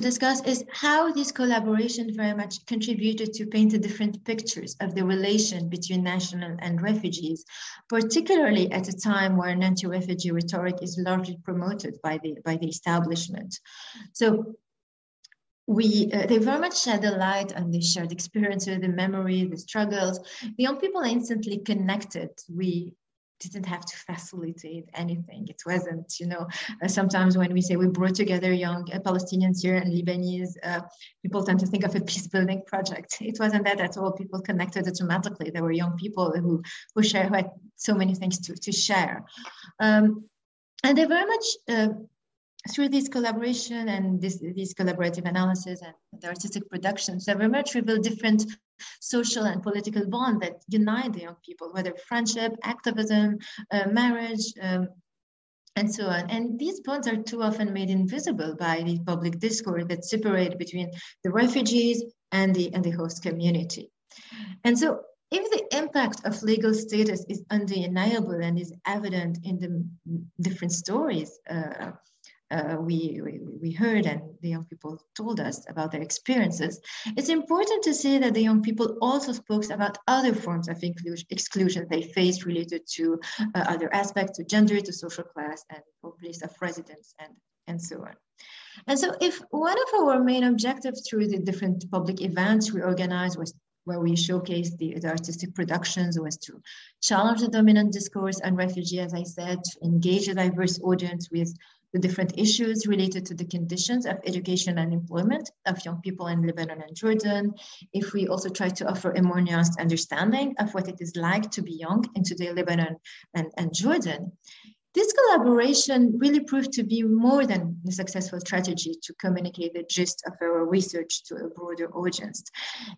S5: discuss is how this collaboration very much contributed to paint the different pictures of the relation between national and refugees, particularly at a time where an anti-refugee rhetoric is largely promoted by the establishment. So they very much shed a light on the shared experiences, the memory, the struggles. The young people instantly connected. We didn't have to facilitate anything. It wasn't, sometimes when we say we brought together young Palestinians here and Lebanese, people tend to think of a peace building project. It wasn't that at all. People connected automatically. There were young people who had so many things to share. And they very much, through this collaboration and these collaborative analysis and the artistic productions, they very much reveal different social and political bonds that unite the young people, whether friendship, activism, marriage, and so on. And these bonds are too often made invisible by the public discourse that separate between the refugees and the host community. And so if the impact of legal status is undeniable and is evident in the different stories we heard and the young people told us about their experiences, it's important to say that the young people also spoke about other forms of exclusion they faced related to other aspects, to gender, to social class, and place of residence, and so on. And so if one of our main objectives through the different public events we organized was where we showcase the artistic productions, was to challenge the dominant discourse on refugee, as I said, to engage a diverse audience with the different issues related to the conditions of education and employment of young people in Lebanon and Jordan. If we also try to offer a more nuanced understanding of what it is like to be young in today Lebanon and Jordan, this collaboration really proved to be more than a successful strategy to communicate the gist of our research to a broader audience.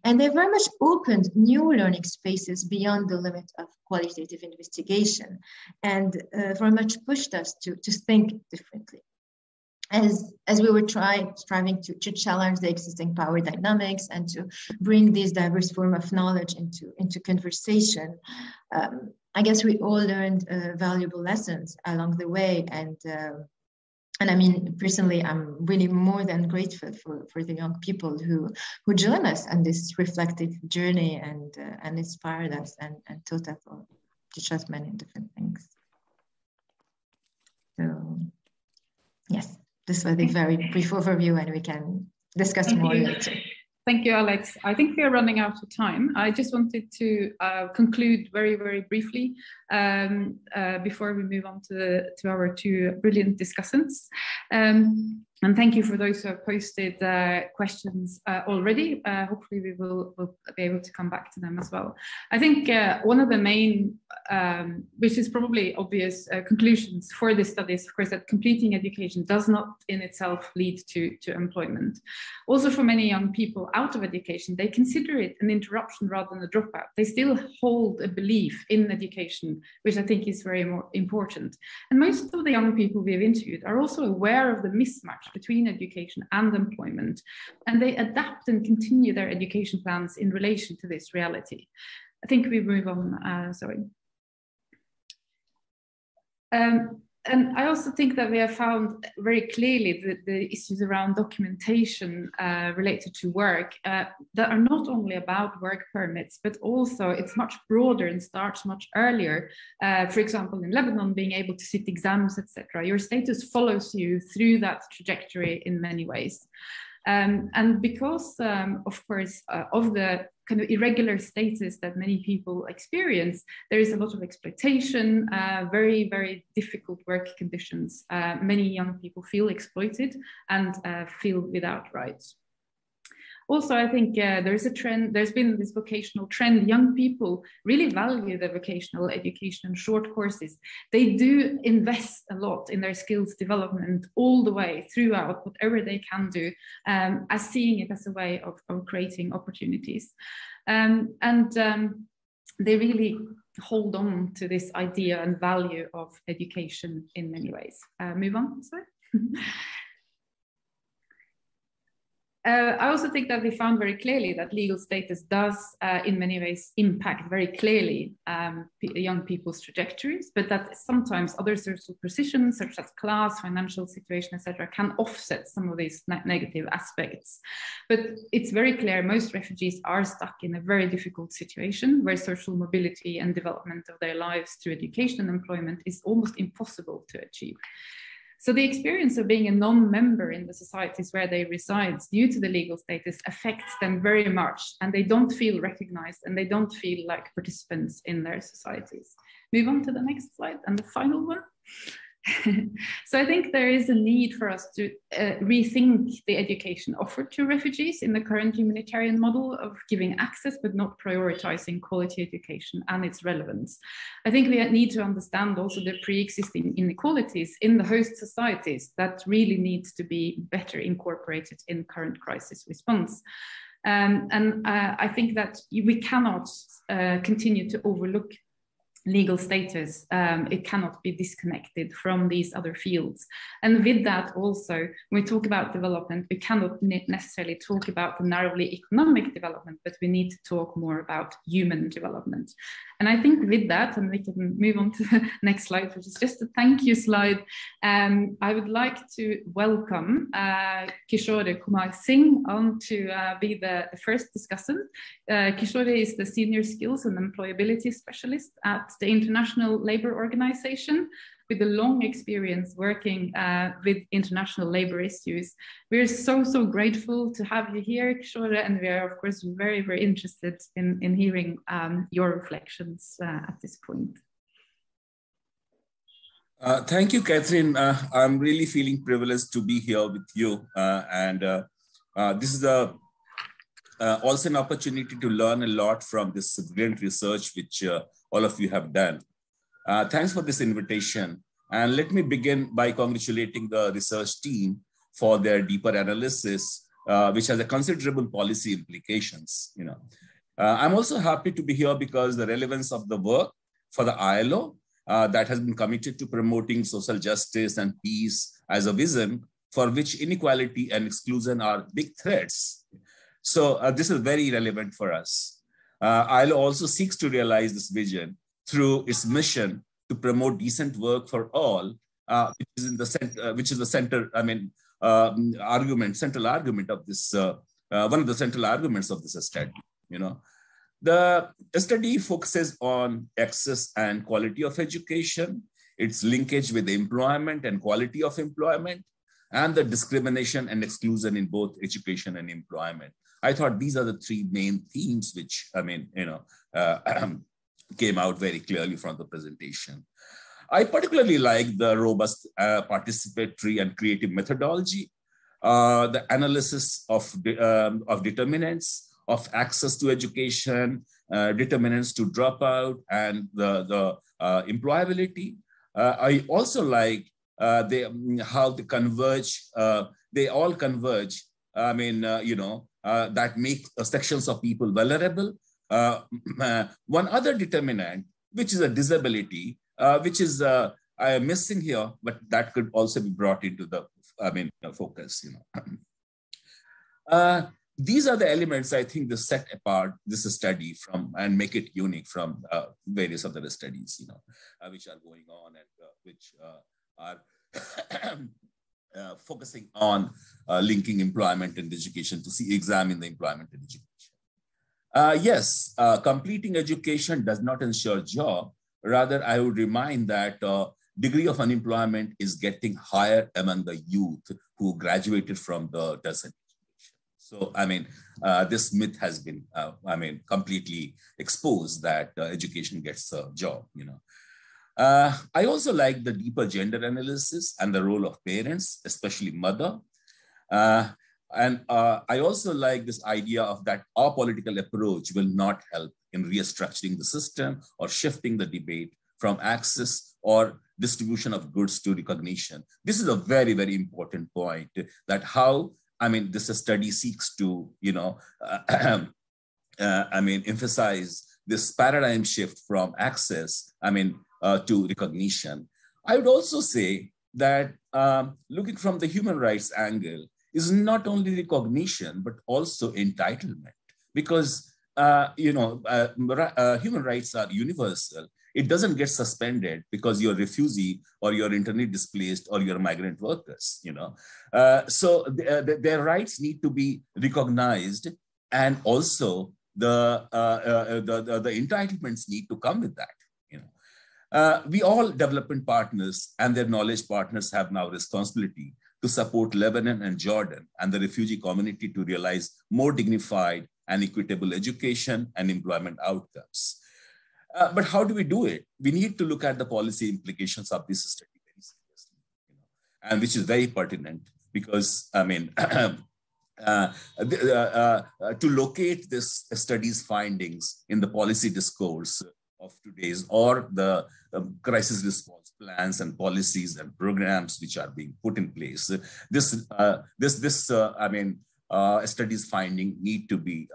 S5: And they very much opened new learning spaces beyond the limit of qualitative investigation, and very much pushed us to think differently. As we were striving to challenge the existing power dynamics and to bring this diverse form of knowledge into conversation, I guess we all learned valuable lessons along the way. And I mean, personally, I'm really more than grateful for the young people who joined us on this reflective journey and inspired us and taught us or teach us many different things. So, yes, this was a very brief overview, and we can discuss more later.
S1: Thank you, Alex. I think we are running out of time. I just wanted to conclude very, very briefly before we move on to our 2 brilliant discussants. And thank you for those who have posted questions already. Hopefully we will be able to come back to them as well. I think one of the main, which is probably obvious conclusions for this study is, of course, that completing education does not in itself lead to employment. Also, for many young people out of education, they consider it an interruption rather than a dropout. They still hold a belief in education, which I think is very important. And most of the young people we have interviewed are also aware of the mismatch between education and employment, and they adapt and continue their education plans in relation to this reality. I think we move on, sorry. And I also think that we have found very clearly that the issues around documentation related to work that are not only about work permits, but also it's much broader and starts much earlier. For example, in Lebanon, being able to sit exams, etc. Your status follows you through that trajectory in many ways. And because, of course, of the kind of irregular status that many people experience, there is a lot of exploitation, very, very difficult work conditions. Many young people feel exploited and feel without rights. Also, I think there's a trend, there's been this vocational trend. Young people really value the vocational education and short courses. They do invest a lot in their skills development all the way throughout, whatever they can do, as seeing it as a way of creating opportunities. They really hold on to this idea and value of education in many ways. Move on, sorry. I also think that we found very clearly that legal status does, in many ways, impact very clearly young people's trajectories, but that sometimes other social positions, such as class, financial situation, etc., can offset some of these negative aspects. But it's very clear most refugees are stuck in a very difficult situation where social mobility and development of their lives through education and employment is almost impossible to achieve. So the experience of being a non-member in the societies where they reside due to the legal status affects them very much, and they don't feel recognized and they don't feel like participants in their societies. Move on to the next slide and the final one. So I think there is a need for us to rethink the education offered to refugees in the current humanitarian model of giving access but not prioritizing quality education and its relevance. I think we need to understand also the pre-existing inequalities in the host societies that really needs to be better incorporated in current crisis response. I think that we cannot continue to overlook legal status. It cannot be disconnected from these other fields. And with that also, when we talk about development, we cannot necessarily talk about the narrowly economic development, but we need to talk more about human development. And I think with that, and we can move on to the next slide, which is just a thank you slide, I would like to welcome Kishore Kumar Singh on to be the first discussant. Kishore is the Senior Skills and Employability Specialist at the International Labour Organization, with a long experience working with international labor issues. We're so grateful to have you here, Kishore, and we are of course very, very interested in hearing your reflections at this point.
S6: Thank you, Catherine. I'm really feeling privileged to be here with you. This is also an opportunity to learn a lot from this brilliant research which all of you have done. Thanks for this invitation. And let me begin by congratulating the research team for their deeper analysis, which has a considerable policy implications. I'm also happy to be here because the relevance of the work for the ILO that has been committed to promoting social justice and peace as a vision for which inequality and exclusion are big threats. So this is very relevant for us. ILO also seeks to realize this vision through its mission to promote decent work for all, which is the central argument of this, one of the central arguments of this study. The study focuses on access and quality of education, its linkage with employment and quality of employment, and the discrimination and exclusion in both education and employment. I thought these are the three main themes which, came out very clearly from the presentation. I particularly like the robust participatory and creative methodology, the analysis of determinants of access to education, determinants to dropout, and the employability. I also like how they converge, they all converge, that make sections of people vulnerable. One other determinant, which is a disability, which is I am missing here, but that could also be brought into the, focus, These are the elements I think that set apart this study from and make it unique from various other studies, which are going on and which are focusing on linking employment and education to examine the employment and education. Yes, completing education does not ensure job. Rather, I would remind that degree of unemployment is getting higher among the youth who graduated from the tertiary. So, this myth has been, completely exposed that education gets a job, I also like the deeper gender analysis and the role of parents, especially mother. I also like this idea of that our political approach will not help in restructuring the system or shifting the debate from access or distribution of goods to recognition. This is a very, very important point, that how this study seeks to, emphasize this paradigm shift from access, to recognition. I would also say that looking from the human rights angle is not only recognition, but also entitlement, because, human rights are universal. It doesn't get suspended because you're a refugee or you're internally displaced or you're migrant workers, So their rights need to be recognized, and also the entitlements need to come with that, We all development partners and their knowledge partners have now responsibility to support Lebanon and Jordan and the refugee community to realize more dignified and equitable education and employment outcomes. But how do we do it? We need to look at the policy implications of this study very seriously, and which is very pertinent because, to locate this study's findings in the policy discourse of today's or the crisis response plans and policies and programs which are being put in place, studies finding need to be,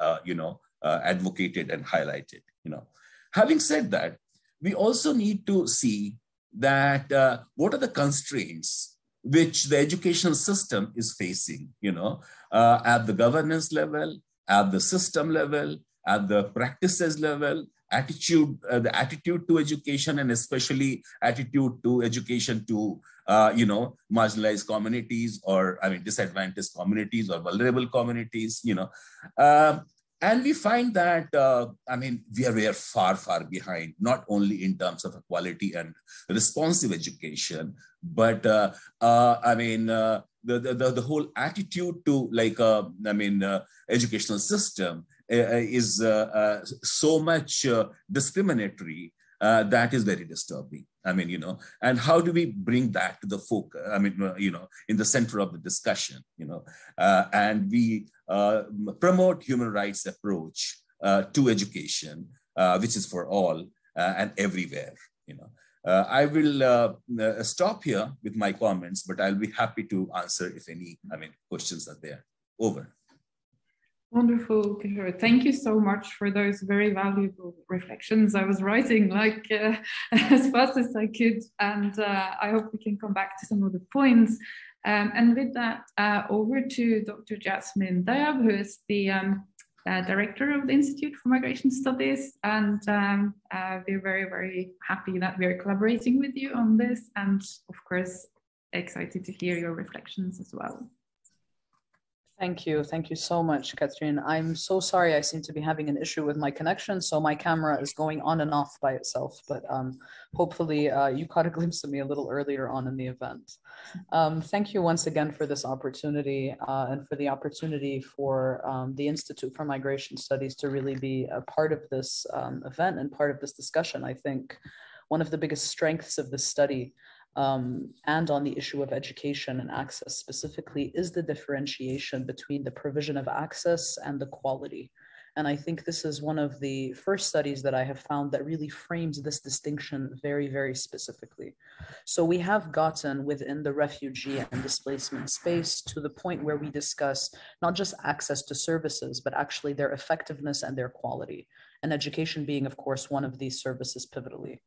S6: advocated and highlighted, Having said that, we also need to see that what are the constraints which the education system is facing, at the governance level, at the system level, at the practices level, the attitude to education, and especially attitude to education to, marginalized communities or, disadvantaged communities or vulnerable communities, And we find that, we are far, far behind, not only in terms of quality and responsive education, but, the whole attitude to educational system is so much discriminatory that is very disturbing. And how do we bring that to the focus? In the center of the discussion, and we promote human rights approach to education, which is for all and everywhere. I will stop here with my comments, but I'll be happy to answer if any questions are there. Over.
S1: Wonderful, Kishore. Thank you so much for those very valuable reflections. I was writing as fast as I could, and I hope we can come back to some of the points. And with that, over to Dr. Jasmine Dayab, who is the director of the Institute for Migration Studies. And we're very, very happy that we're collaborating with you on this, and of course, excited to hear your reflections as well.
S2: Thank you. Thank you so much, Catherine. I'm so sorry I seem to be having an issue with my connection, so my camera is going on and off by itself, but hopefully you caught a glimpse of me a little earlier on in the event. Thank you once again for this opportunity and for the opportunity for the Institute for Migration Studies to really be a part of this event and part of this discussion. I think one of the biggest strengths of this study and on the issue of education and access specifically is the differentiation between the provision of access and the quality. And I think this is one of the first studies that I have found that really frames this distinction very, very specifically. So we have gotten within the refugee and displacement space to the point where we discuss not just access to services, but actually their effectiveness and their quality, and education being, of course, one of these services pivotally.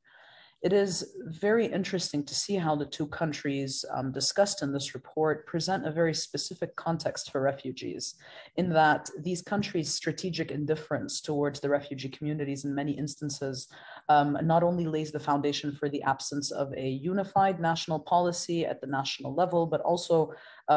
S2: It is very interesting to see how the two countries discussed in this report present a very specific context for refugees, in that these countries' strategic indifference towards the refugee communities in many instances not only lays the foundation for the absence of a unified national policy at the national level, but also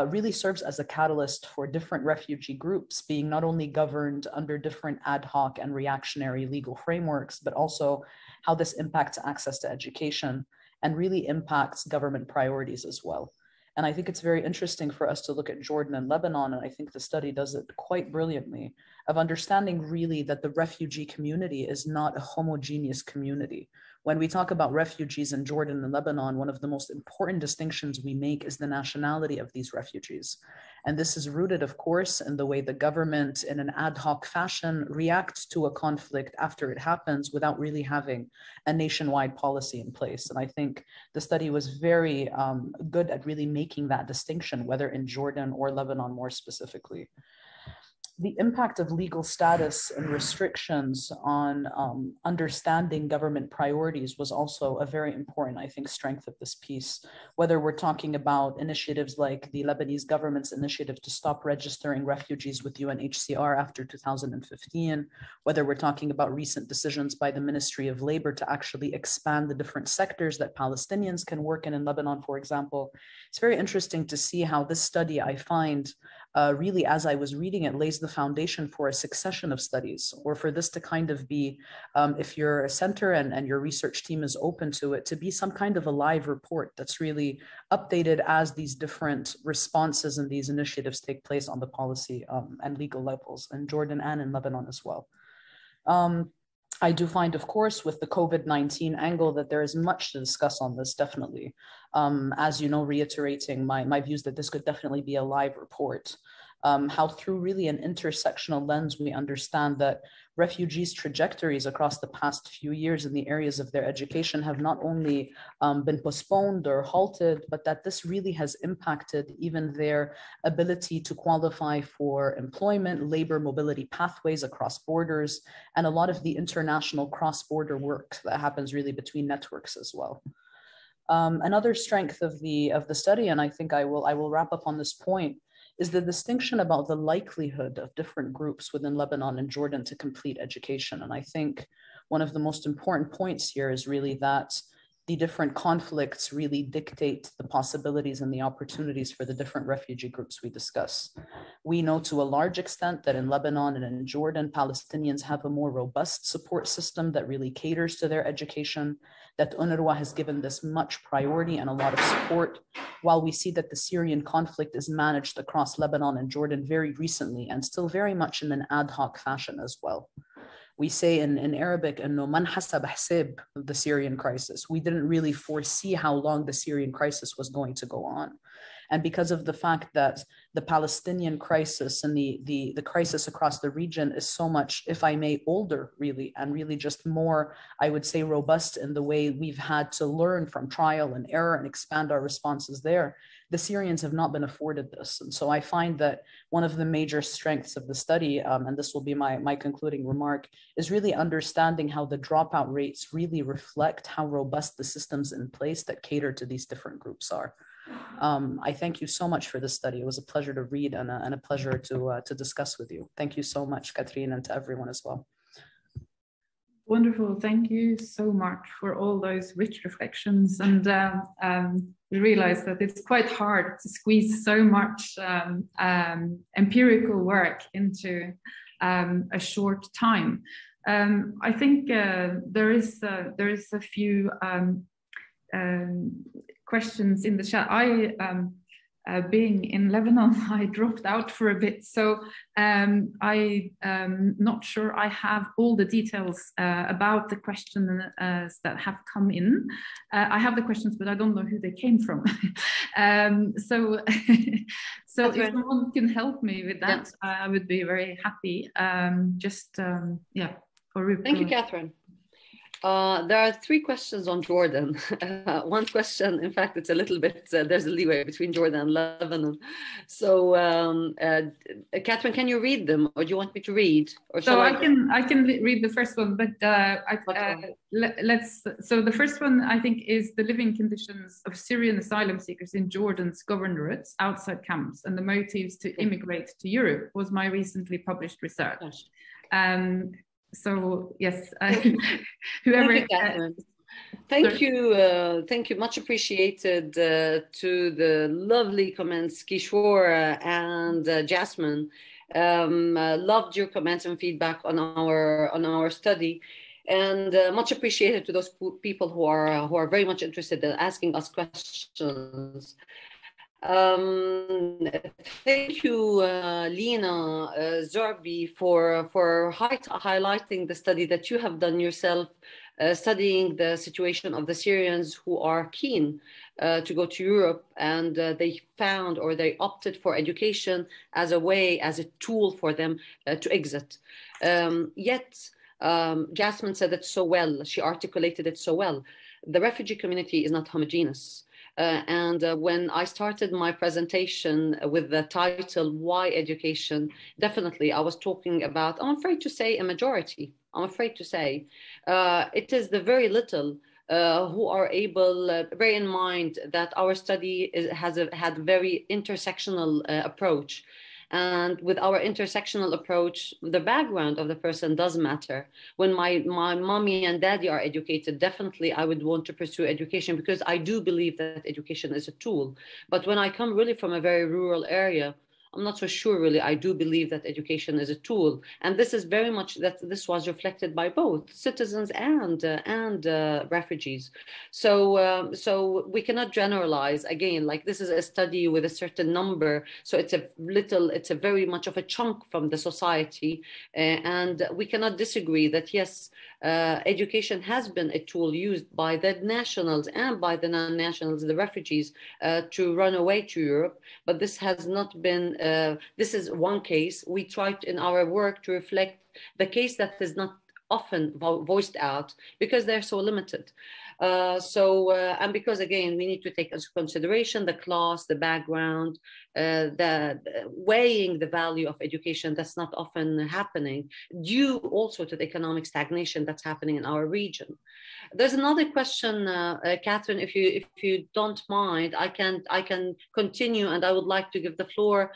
S2: really serves as a catalyst for different refugee groups being not only governed under different ad hoc and reactionary legal frameworks, but also how this impacts access to education and really impacts government priorities as well. And I think it's very interesting for us to look at Jordan and Lebanon, and I think the study does it quite brilliantly, of understanding really that the refugee community is not a homogeneous community. When we talk about refugees in Jordan and Lebanon, one of the most important distinctions we make is the nationality of these refugees. And this is rooted, of course, in the way the government in an ad hoc fashion reacts to a conflict after it happens without really having a nationwide policy in place. And I think the study was very good at really making that distinction, whether in Jordan or Lebanon more specifically. The impact of legal status and restrictions on understanding government priorities was also a very important, I think, strength of this piece. Whether we're talking about initiatives like the Lebanese government's initiative to stop registering refugees with UNHCR after 2015, whether we're talking about recent decisions by the Ministry of Labor to actually expand the different sectors that Palestinians can work in Lebanon, for example. It's very interesting to see how this study, I find, really, as I was reading it, lays the foundation for a succession of studies, or for this to kind of be, if you're a center and your research team is open to it, to be some kind of a live report that's really updated as these different responses and these initiatives take place on the policy and legal levels in Jordan and in Lebanon as well. I do find, of course, with the COVID-19 angle that there is much to discuss on this, definitely. As you know, reiterating my views that this could definitely be a live report. How through really an intersectional lens, we understand that refugees' trajectories across the past few years in the areas of their education have not only been postponed or halted, but that this really has impacted even their ability to qualify for employment, labor mobility pathways across borders, and a lot of the international cross-border work that happens really between networks as well. Another strength of the study, and I think I will wrap up on this point, is the distinction about the likelihood of different groups within Lebanon and Jordan to complete education. And I think one of the most important points here is really that the different conflicts really dictate the possibilities and the opportunities for the different refugee groups we discuss. We know to a large extent that in Lebanon and in Jordan, Palestinians have a more robust support system that really caters to their education, that UNRWA has given this much priority and a lot of support, while we see that the Syrian conflict is managed across Lebanon and Jordan very recently and still very much in an ad hoc fashion as well. We say in Arabic, إنه من حسب حساب the Syrian crisis. We didn't really foresee how long the Syrian crisis was going to go on. And because of the fact that the Palestinian crisis and the crisis across the region is so much, if I may, older really, and really just more, I would say, robust in the way we've had to learn from trial and error and expand our responses there, the Syrians have not been afforded this. And so I find that one of the major strengths of the study, and this will be my concluding remark, is really understanding how the dropout rates really reflect how robust the systems in place that cater to these different groups are. I thank you so much for this study. It was a pleasure to read and a pleasure to discuss with you. Thank you so much, Catherine, and to everyone as well.
S1: Wonderful. Thank you so much for all those rich reflections. And we realize that it's quite hard to squeeze so much empirical work into a short time. I think there is a few questions in the chat. Being in Lebanon, I dropped out for a bit, so I'm not sure I have all the details about the questions that have come in. I have the questions, but I don't know who they came from. So if someone can help me with that, I would be very happy. Yeah.
S4: Thank you, Catherine. There are three questions on Jordan. One question, in fact, it's a little bit, there's a leeway between Jordan and Lebanon. So, Catherine, can you read them, or do you want me to read? Or
S1: so I can read the first one, but so the first one, I think, is the living conditions of Syrian asylum seekers in Jordan's governorates outside camps and the motives to immigrate to Europe, was my recently published research. So yes, whoever.
S4: Thank you, Catherine. Thank you, much appreciated to the lovely comments, Kishore and Jasmine. Loved your comments and feedback on our study, and much appreciated to those people who are very much interested in asking us questions. Thank you, Lina Zorbi, for highlighting the study that you have done yourself, studying the situation of the Syrians who are keen to go to Europe, and they found, or they opted for education as a way, as a tool for them to exit. Yet, Jasmine said it so well, she articulated it so well. The refugee community is not homogeneous. When I started my presentation with the title, Why Education? Definitely, I was talking about, I'm afraid to say, a majority. I'm afraid to say. It is the very little who are able, bear in mind that our study had a very intersectional approach. And with our intersectional approach, the background of the person does matter. When my mommy and daddy are educated, definitely I would want to pursue education, because I do believe that education is a tool. But when I come really from a very rural area, I'm not so sure, really. I do believe that education is a tool, and this is very much that this was reflected by both citizens and refugees. So we cannot generalize. Again, like, this is a study with a certain number, so it's a very much of a chunk from the society, and we cannot disagree that yes, education has been a tool used by the nationals and by the non-nationals, the refugees, to run away to Europe. But this has not been. This is one case. We tried in our work to reflect the case that is not often voiced out because they're so limited. And because, again, we need to take into consideration the class, the background, weighing the value of education that's not often happening, due also to the economic stagnation that's happening in our region. There's another question, Catherine, if you don't mind, I can continue, and I would like to give the floor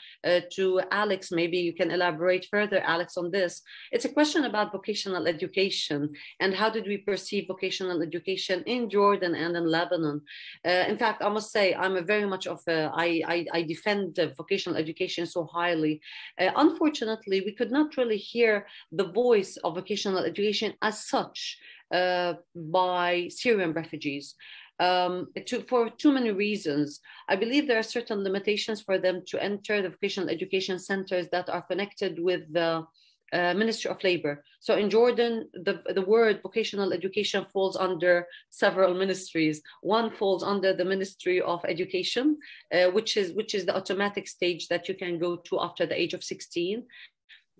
S4: to Alex. Maybe you can elaborate further, Alex, on this. It's a question about vocational education and how did we perceive vocational education in Jordan and in Lebanon. In fact, I must say I'm a very much of I defend vocational education so highly. Unfortunately, we could not really hear the voice of vocational education as such by Syrian refugees. For too many reasons. I believe there are certain limitations for them to enter the vocational education centers that are connected with the Ministry of Labor. So in Jordan, the word vocational education falls under several ministries. One falls under the Ministry of Education, which is the automatic stage that you can go to after the age of 16.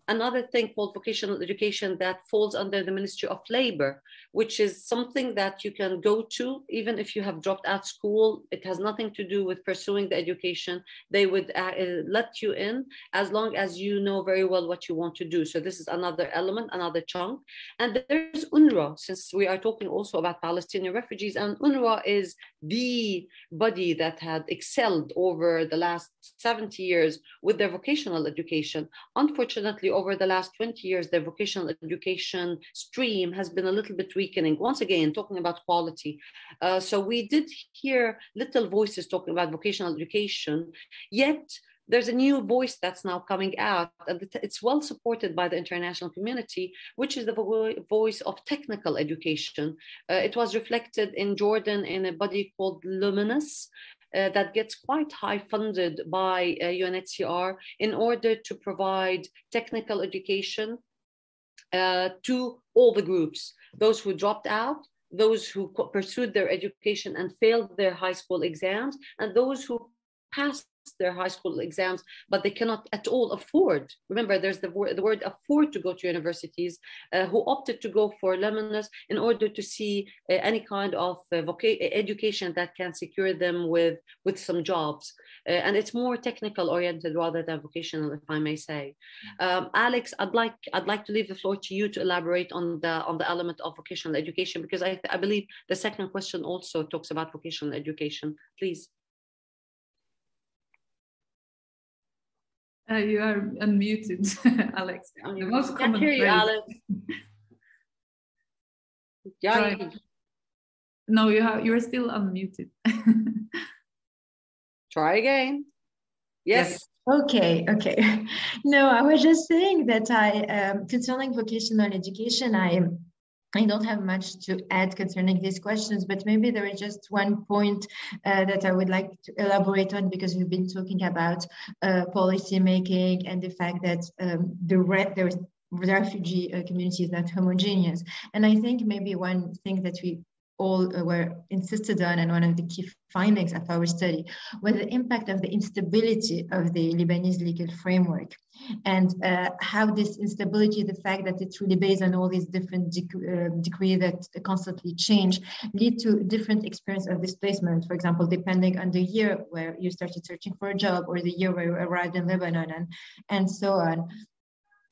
S4: Another thing called vocational education that falls under the Ministry of Labor, which is something that you can go to even if you have dropped out school. It has nothing to do with pursuing the education. They would let you in as long as you know very well what you want to do. So this is another element, another chunk. And there's UNRWA, since we are talking also about Palestinian refugees, and UNRWA is the body that had excelled over the last 70 years with their vocational education. Unfortunately, over the last 20 years, their vocational education stream has been a little bit weakening. Once again, talking about quality. So we did hear little voices talking about vocational education, yet there's a new voice that's now coming out, and it's well supported by the international community, which is the voice of technical education. It was reflected in Jordan in a body called Luminous, that gets quite high funded by UNHCR in order to provide technical education to all the groups, those who dropped out, those who pursued their education and failed their high school exams, and those who passed their high school exams, but they cannot at all afford. Remember, there's the word afford to go to universities, who opted to go for Lebanese in order to see any kind of education that can secure them with some jobs. And it's more technical oriented rather than vocational, if I may say. Alex, I'd like to leave the floor to you to elaborate on the element of vocational education, because I believe the second question also talks about vocational education. Please.
S1: You are unmuted, Alex.
S4: The most common phrase. You, Alex. Yeah.
S1: No, you are still unmuted.
S4: Try again. Yes.
S5: Okay. No, I was just saying that concerning vocational education, I don't have much to add concerning these questions, but maybe there is just one point that I would like to elaborate on, because we've been talking about policy making and the fact that the refugee community is not homogeneous. And I think maybe one thing that we all were insisted on, and one of the key findings of our study, was the impact of the instability of the Lebanese legal framework, and how this instability, the fact that it's really based on all these different decrees that constantly change, lead to different experience of displacement, for example, depending on the year where you started searching for a job, or the year where you arrived in Lebanon, and so on.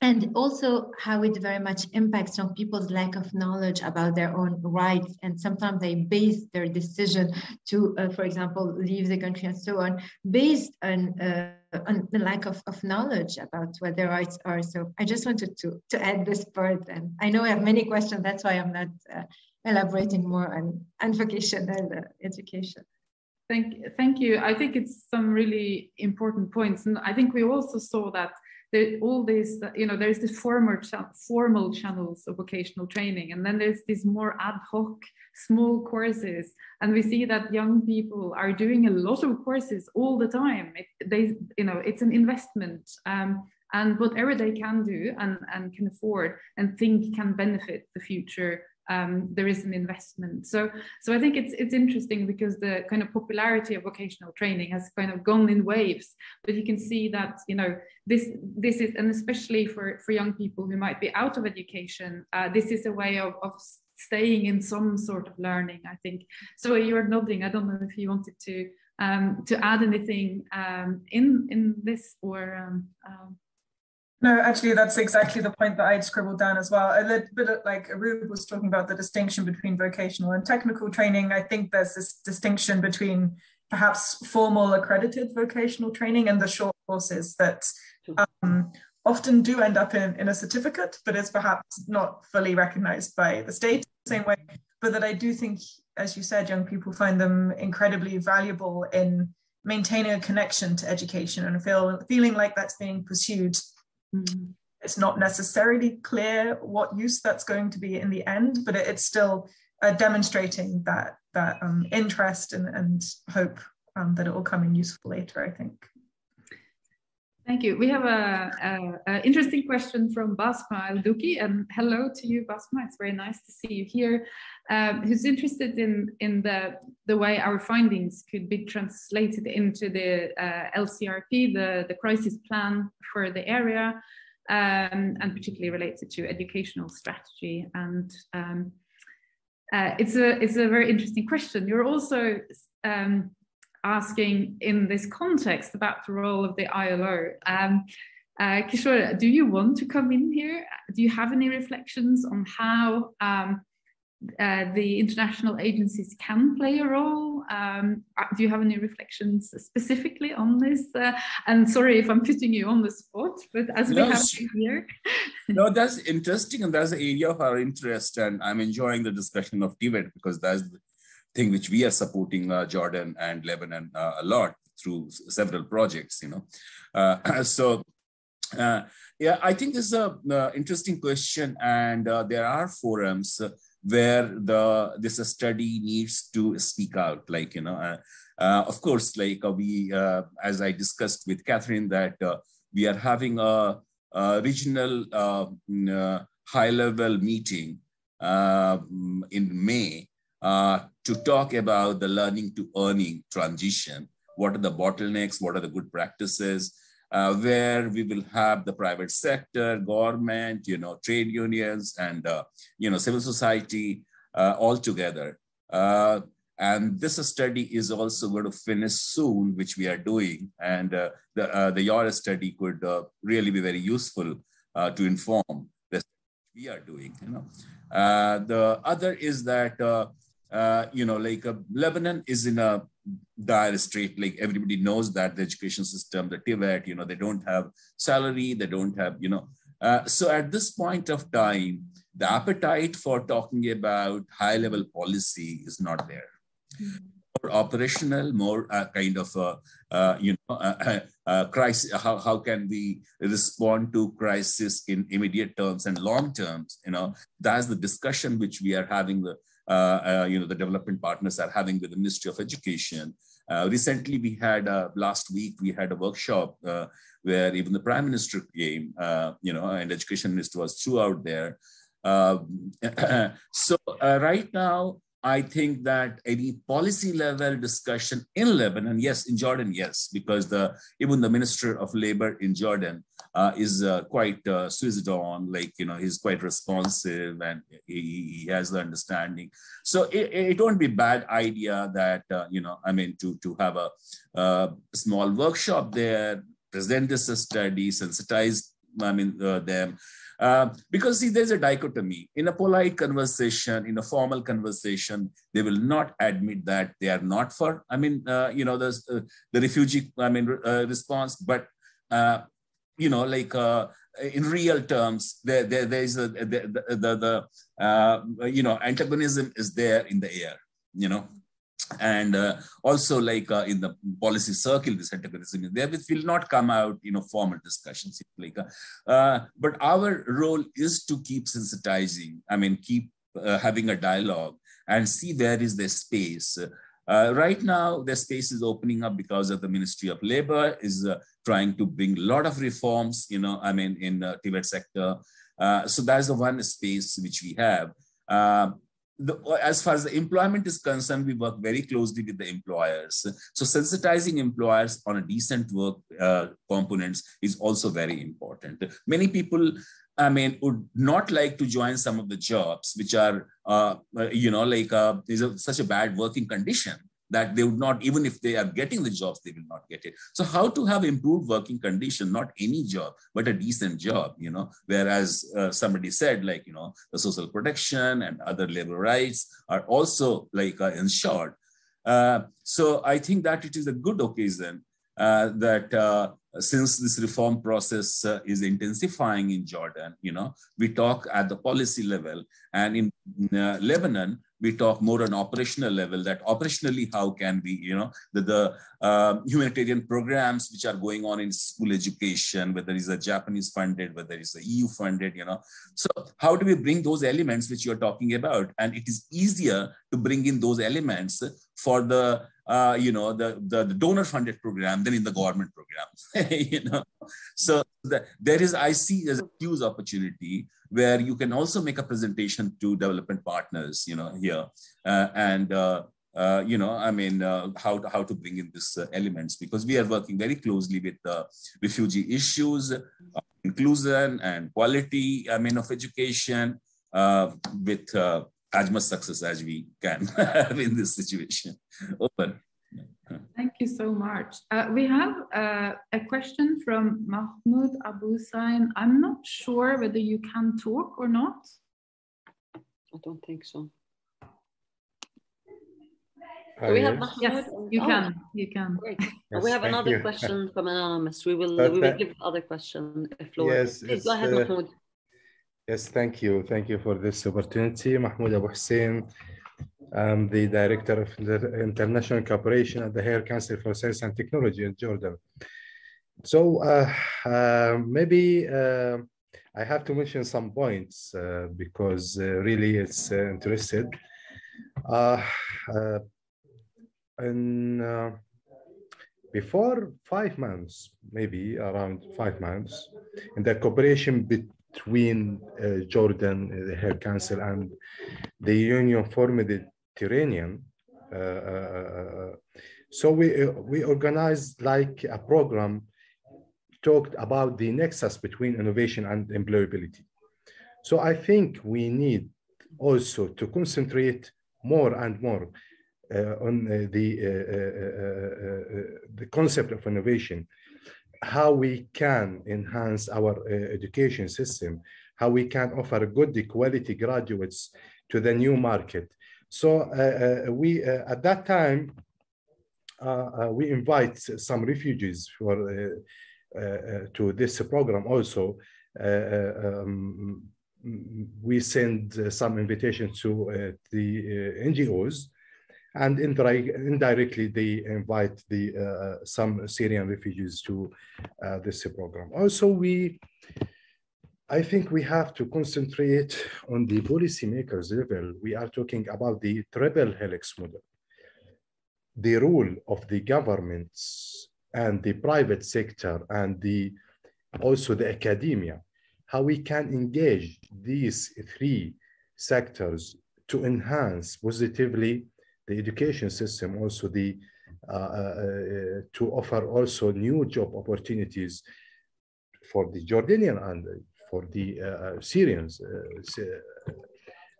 S5: And also how it very much impacts on people's lack of knowledge about their own rights. And sometimes they base their decision to, for example, leave the country and so on, based on the lack of knowledge about what their rights are. So I just wanted to add this part. And I know I have many questions, that's why I'm not elaborating more on vocational education.
S1: Thank you. I think it's some really important points. And I think we also saw that all this, there's this formal channels of vocational training, and then there's these more ad hoc small courses, and we see that young people are doing a lot of courses all the time. It's an investment, and whatever they can do and can afford and think can benefit the future, there is an investment. So I think it's interesting, because the kind of popularity of vocational training has kind of gone in waves, but you can see that this is, and especially for young people who might be out of education, this is a way of staying in some sort of learning, I think. So you're nodding. I don't know if you wanted to add anything in this, or
S3: No, actually, that's exactly the point that I'd scribbled down as well. A little bit like Arub was talking about the distinction between vocational and technical training. I think there's this distinction between perhaps formal accredited vocational training and the short courses that often do end up in a certificate, but it's perhaps not fully recognized by the state the same way. But that I do think, as you said, young people find them incredibly valuable in maintaining a connection to education and feeling like that's being pursued. It's not necessarily clear what use that's going to be in the end, but it's still demonstrating that interest and hope that it will come in useful later, I think.
S1: Thank you. We have an interesting question from Basma Al-Duki, and hello to you, Basma. It's very nice to see you here. Who's interested in the way our findings could be translated into the LCRP, the crisis plan for the area, and particularly related to educational strategy. And it's a very interesting question. You're also asking in this context about the role of the ILO. Kishore, do you want to come in here? Do you have any reflections on how the international agencies can play a role? Do you have any reflections specifically on this? And sorry if I'm putting you on the spot, but as we have here.
S6: No, that's interesting, and that's an area of our interest, and I'm enjoying the discussion of TVET, because that's the thing which we are supporting Jordan and Lebanon a lot through several projects, yeah, I think this is an interesting question, and there are forums where this study needs to speak out, of course, we, as I discussed with Catherine, that we are having a regional high-level meeting in May to talk about the learning to earning transition what are the bottlenecks, what are the good practices, where we will have the private sector, government, trade unions, and civil society all together. And this study is also going to finish soon, which we are doing. And the your study could really be very useful to inform this we are doing. The other is that Lebanon is in a dire strait. Like everybody knows that the education system, the Tibet, they don't have salary, they don't have, so at this point of time, the appetite for talking about high-level policy is not there. More operational, more kind of crisis. How can we respond to crisis in immediate terms and long terms? That's the discussion which we are having. The development partners are having with the Ministry of Education. Recently, we had last week we had a workshop where even the Prime Minister came, and Education Minister was throughout there. So right now, I think that any policy level discussion in Lebanon, yes, in Jordan, yes, because even the Minister of Labor in Jordan is quite switched on, he's quite responsive and he has the understanding. So it won't be a bad idea that, to have a small workshop there, present this study, sensitize them. Because see, there's a dichotomy. In a polite conversation, in a formal conversation, they will not admit that they are not for, the refugee, response, but, in real terms, there is antagonism is there in the air, and also in the policy circle, this antagonism is there, which will not come out, formal discussions. But our role is to keep sensitizing, keep having a dialogue and see where is the space. Right now, the space is opening up because of the Ministry of Labor is trying to bring a lot of reforms, in the Tibet sector. So that's the one space which we have. As far as the employment is concerned, we work very closely with the employers. So sensitizing employers on a decent work components is also very important. Many people, would not like to join some of the jobs which are, such a bad working condition that they would not, even if they are getting the jobs, they will not get it. So how to have improved working condition, not any job, but a decent job, whereas somebody said, the social protection and other labor rights are also ensured. So I think that it is a good occasion that since this reform process is intensifying in Jordan, we talk at the policy level, and in Lebanon, we talk more on operational level, that operationally, how can we, the humanitarian programs which are going on in school education, whether it's a Japanese funded, whether it's a EU funded, So how do we bring those elements which you're talking about? And it is easier to bring in those elements for the donor funded program than in the government program, So there is, I see as a huge opportunity where you can also make a presentation to development partners, here, and, how to bring in these elements, because we are working very closely with refugee issues, inclusion and quality, of education, with as much success as we can have in this situation. Over.
S1: Thank you so much. We have a question from Mahmoud Abu Sain. I'm not sure whether you can talk or not.
S4: I don't think so.
S7: Do
S4: we have Mahmoud?
S1: Yes, you can. You can.
S4: Great.
S7: Yes,
S4: we have
S7: thank
S4: another
S7: you.
S4: question from Anonymous. We will give other question a floor.
S7: Yes,
S4: Please go ahead, Mahmoud.
S7: Yes, thank you. Thank you for this opportunity. Mahmoud Abu Hussein. I'm the Director of International Cooperation at the Higher Council for Science and Technology in Jordan. So maybe I have to mention some points because really it's interested. Before 5 months, maybe around 5 months, in the cooperation between Jordan, the Higher Council, and the Union for Mediterranean. So we organized like a program, talked about the nexus between innovation and employability. So I think we need also to concentrate more and more on the concept of innovation, how we can enhance our education system, how we can offer good quality graduates to the new market. So we at that time, we invite some refugees to this program also. We send some invitations to the NGOs, and indirectly they invite some Syrian refugees to this program. Also, I think we have to concentrate on the policymakers level. We are talking about the triple helix model, the role of the governments and the private sector and also the academia, how we can engage these three sectors to enhance positively the education system, also to offer also new job opportunities for the Jordanian and for the Syrians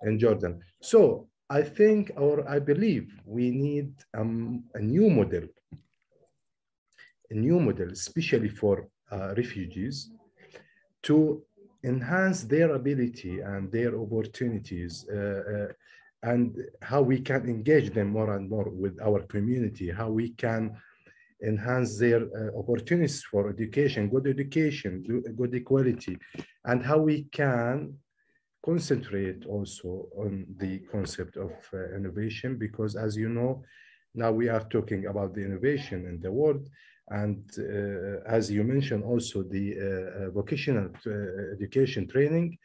S7: in Jordan. So I think, or I believe, we need a new model, especially for refugees, to enhance their ability and their opportunities, and how we can engage them more and more with our community, how we can enhance their opportunities for education, good equality, and how we can concentrate also on the concept of innovation, because as you know, now we are talking about the innovation in the world. And as you mentioned also, the vocational education training,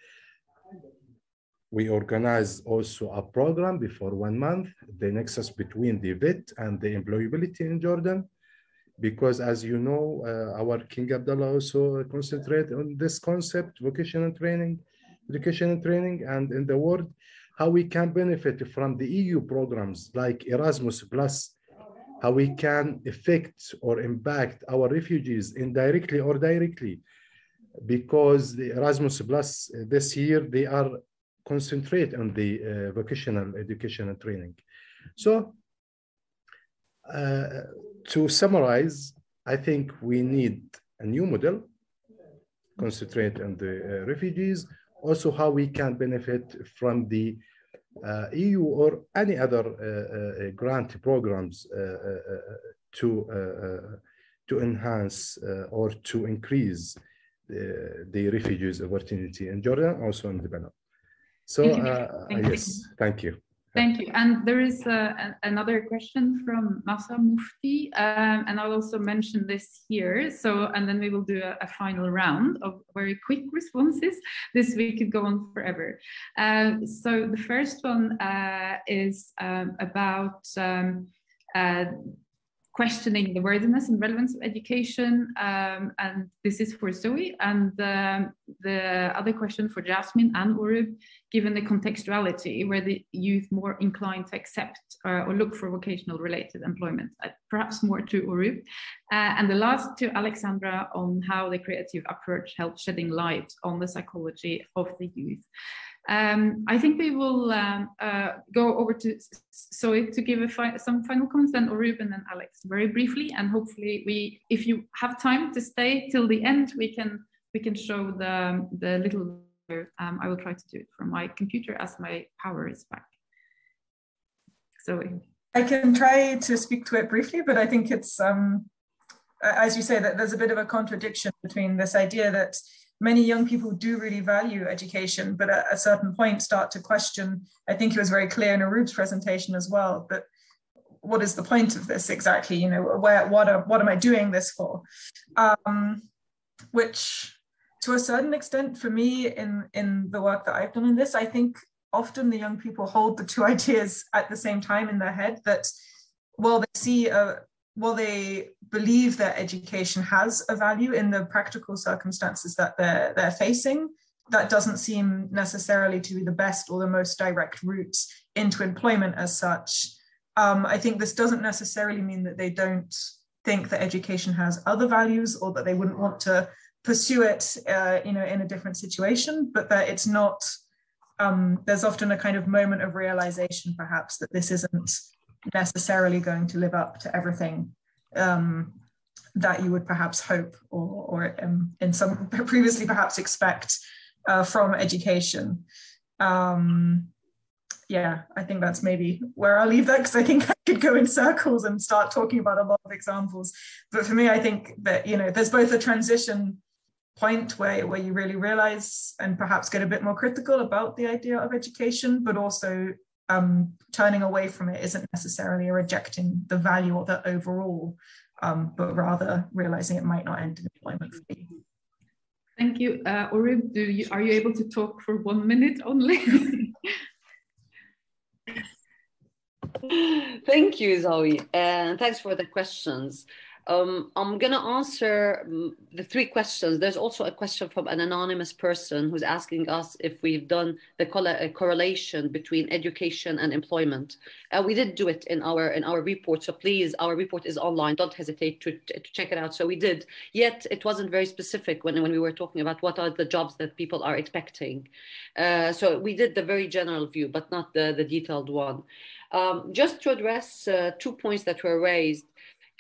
S7: we organize also a program before 1 month, the nexus between the VET and the employability in Jordan, because as you know, our King Abdullah also concentrate on this concept, vocational training, educational training, and in the world, how we can benefit from the EU programs like Erasmus Plus, how we can affect or impact our refugees indirectly or directly, because the Erasmus Plus this year, they are concentrate on the vocational educational training. So to summarize, I think we need a new model, concentrate on the refugees, also how we can benefit from the EU or any other grant programs to enhance or to increase the refugees' opportunity in Jordan, also in Lebanon. So yes, thank you.
S1: Thank you. And there is another question from Masa Mufti, and I'll also mention this here. So, and then we will do a final round of very quick responses. This we could go on forever. So the first one is about questioning the worthiness and relevance of education, and this is for Zoe. And the other question for Jasmine and Urub, given the contextuality where the youth more inclined to accept or look for vocational related employment, perhaps more to Urub. And the last to Alexandra on how the creative approach helps shedding light on the psychology of the youth. I think we will go over to Zoe to give some final comments, then Urub and then Alex very briefly, and hopefully if you have time to stay till the end, we can show the little. I will try to do it from my computer as my power is back. Zoe.
S3: I can try to speak to it briefly, but I think it's as you say, that there's a bit of a contradiction between this idea that many young people do really value education, but at a certain point start to question. I think it was very clear in Urub's presentation as well, that what is the point of this exactly? You know, what am I doing this for? Which to a certain extent for me in the work that I've done in this, I think often the young people hold the two ideas at the same time in their head, that while they believe that education has a value in the practical circumstances that they're facing, that doesn't seem necessarily to be the best or the most direct route into employment as such. I think this doesn't necessarily mean that they don't think that education has other values or that they wouldn't want to pursue it, in a different situation, but that it's not, there's often a kind of moment of realization, perhaps, that this isn't necessarily going to live up to everything that you would perhaps hope or in some previously perhaps expect from education. Yeah, I think that's maybe where I'll leave that, because I think I could go in circles and start talking about a lot of examples. But for me, I think that, there's both a transition point where you really realize and perhaps get a bit more critical about the idea of education, but also turning away from it isn't necessarily rejecting the value of it overall, but rather realizing it might not end in employment for you.
S1: Thank you. Orib, are you able to talk for 1 minute only?
S4: Thank you, Zoe, and thanks for the questions. I'm going to answer the 3 questions. There's also a question from an anonymous person who's asking us if we've done the correlation between education and employment. We did do it in our report, so please, our report is online. Don't hesitate to check it out. So we did, yet it wasn't very specific when we were talking about what are the jobs that people are expecting. So we did the very general view, but not the detailed one. Just to address 2 points that were raised,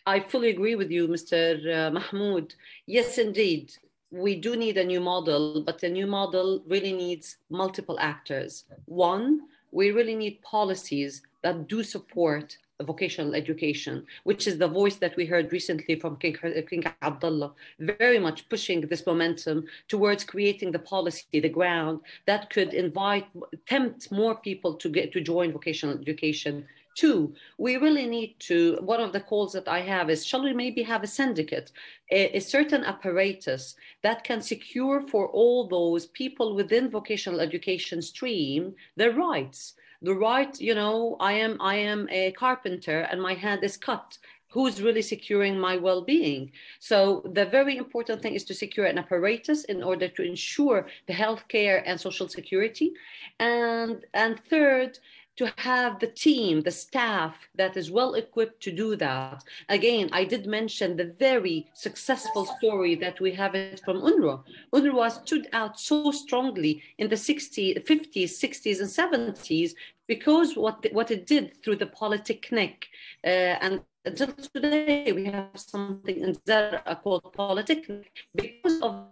S4: I fully agree with you, Mr. Mahmoud. Yes, indeed, we do need a new model, but the new model really needs multiple actors. One, we really need policies that do support vocational education, which is the voice that we heard recently from King Abdullah, very much pushing this momentum towards creating the policy, the ground that could tempt more people to join vocational education. 2, we really need to, one of the calls that I have is, shall we maybe have a syndicate, a certain apparatus that can secure for all those people within vocational education stream their rights. The right, I am a carpenter and my hand is cut. Who's really securing my well-being? So the very important thing is to secure an apparatus in order to ensure the healthcare and social security. And third, to have the team, the staff that is well equipped to do that. Again, I did mention the very successful story that we have from UNRWA. UNRWA stood out so strongly in the 50s, 60s, and 70s because what it did through the Polytechnic, and until today, we have something in Zara called Polytechnic. Because of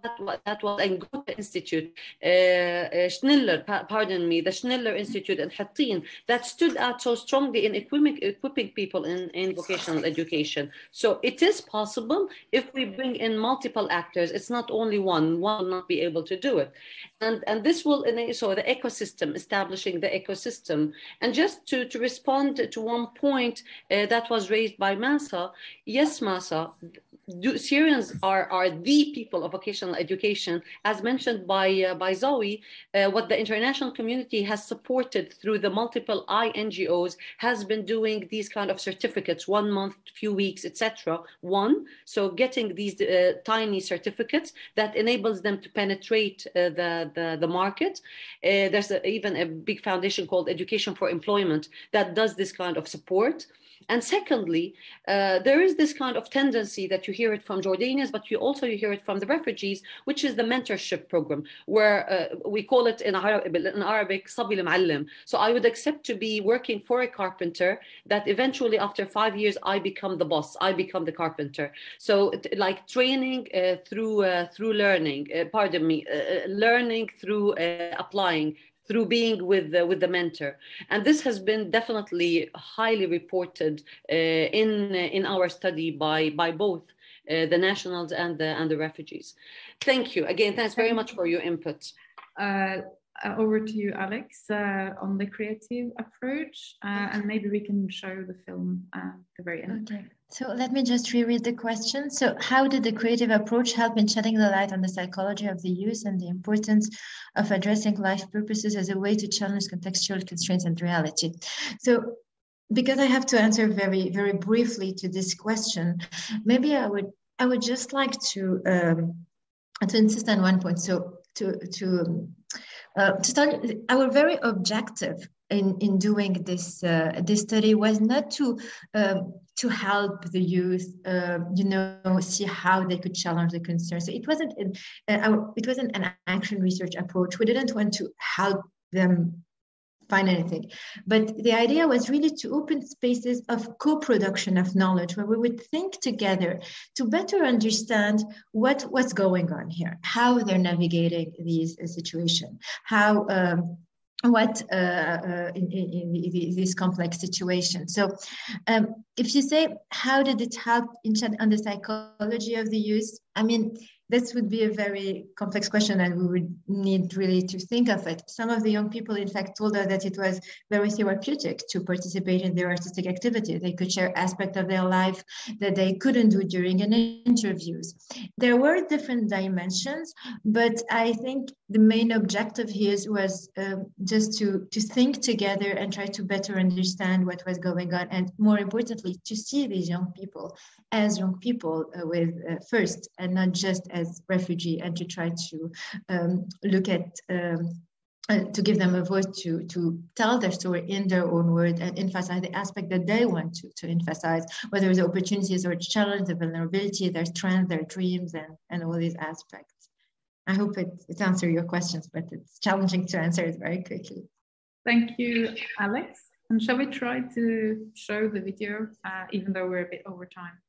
S4: that was in Goethe Institute, Schneller, the Schneller Institute in Hattin, that stood out so strongly in equipping people in vocational education. So it is possible if we bring in multiple actors. It's not only one will not be able to do it. And this will enable, so the ecosystem, establishing the ecosystem. And just to respond to one point that was raised by Masa, yes, Masa, Syrians are the people of vocational education, as mentioned by Zoe. What the international community has supported through the multiple NGOs has been doing these kind of certificates, 1 month, few weeks, etc. So getting these tiny certificates that enables them to penetrate the market. There's even a big foundation called Education for Employment that does this kind of support. And secondly, there is this kind of tendency that you hear it from Jordanians, but you hear it from the refugees, which is the mentorship program, where we call it in Arabic, Sabi al-Muallim. So I would accept to be working for a carpenter that eventually after 5 years, I become the boss, I become the carpenter. So like training through learning, learning through applying, through being with the mentor. And this has been definitely highly reported in our study by both the nationals and the refugees. Thank you. Again, thanks very much for your input.
S1: Over to you, Alex, on the creative approach, and maybe we can show the film at the very end.
S5: Okay, so let me just reread the question. So how did the creative approach help in shedding the light on the psychology of the youth and the importance of addressing life purposes as a way to challenge contextual constraints and reality? So because I have to answer very, very briefly to this question, maybe I would just like to insist on one point. So to start our very objective in doing this this study was not to help the youth, see how they could challenge the concerns. So it wasn't an action research approach. We didn't want to help them find anything, but the idea was really to open spaces of co-production of knowledge, where we would think together to better understand what's going on here, how they're navigating these situations, how in this complex situation. So if you say, how did it help on the psychology of the youth? I mean, this would be a very complex question, and we would need really to think of it. Some of the young people, in fact, told us that it was very therapeutic to participate in their artistic activity. They could share aspects of their life that they couldn't do during an interviews. There were different dimensions, but I think the main objective here was just to think together and try to better understand what was going on, and more importantly, to see these young people as young people with first, and not just as refugee, and to try to look at to give them a voice to tell their story in their own words and emphasize the aspect that they want to emphasize, whether it's opportunities or challenges, the vulnerability, their strength, their dreams, and all these aspects. I hope it answers your questions, but it's challenging to answer it very quickly.
S1: Thank you, Alex. And shall we try to show the video, even though we're a bit over time?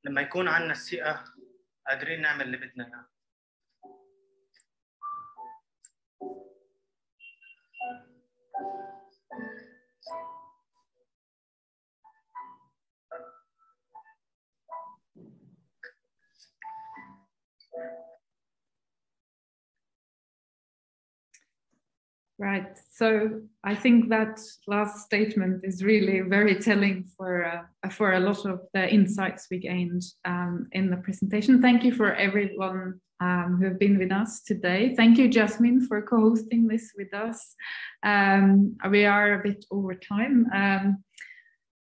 S8: لما يكون عندنا الثقة قادرين نعمل اللي بدنا إياه.
S1: Right. So I think that last statement is really very telling for a lot of the insights we gained in the presentation. Thank you for everyone who have been with us today. Thank you, Jasmine, for co-hosting this with us. We are a bit over time,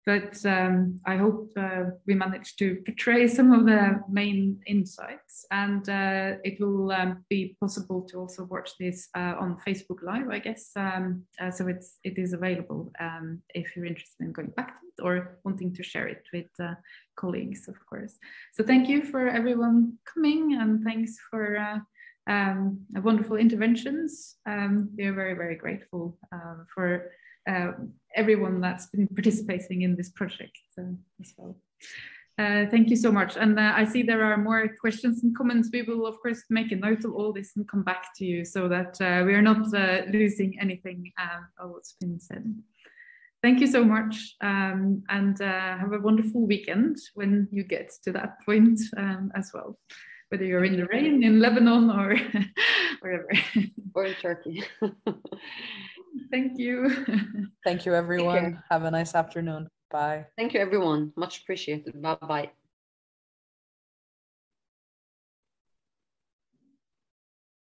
S1: but I hope we managed to portray some of the main insights, and it will be possible to also watch this on Facebook Live, I guess. So it is available if you're interested in going back to it or wanting to share it with colleagues, of course. So thank you for everyone coming, and thanks for wonderful interventions. We are very, very grateful for everyone that's been participating in this project as well. Thank you so much. And I see there are more questions and comments. We will, of course, make a note of all this and come back to you so that we are not losing anything of what's been said. Thank you so much, and have a wonderful weekend when you get to that point as well, whether you're in the rain in Lebanon or wherever.
S4: Or in Turkey.
S1: Thank you.
S2: Thank you, everyone. Have a nice afternoon. Bye.
S4: Thank you, everyone. Much appreciated. Bye-bye.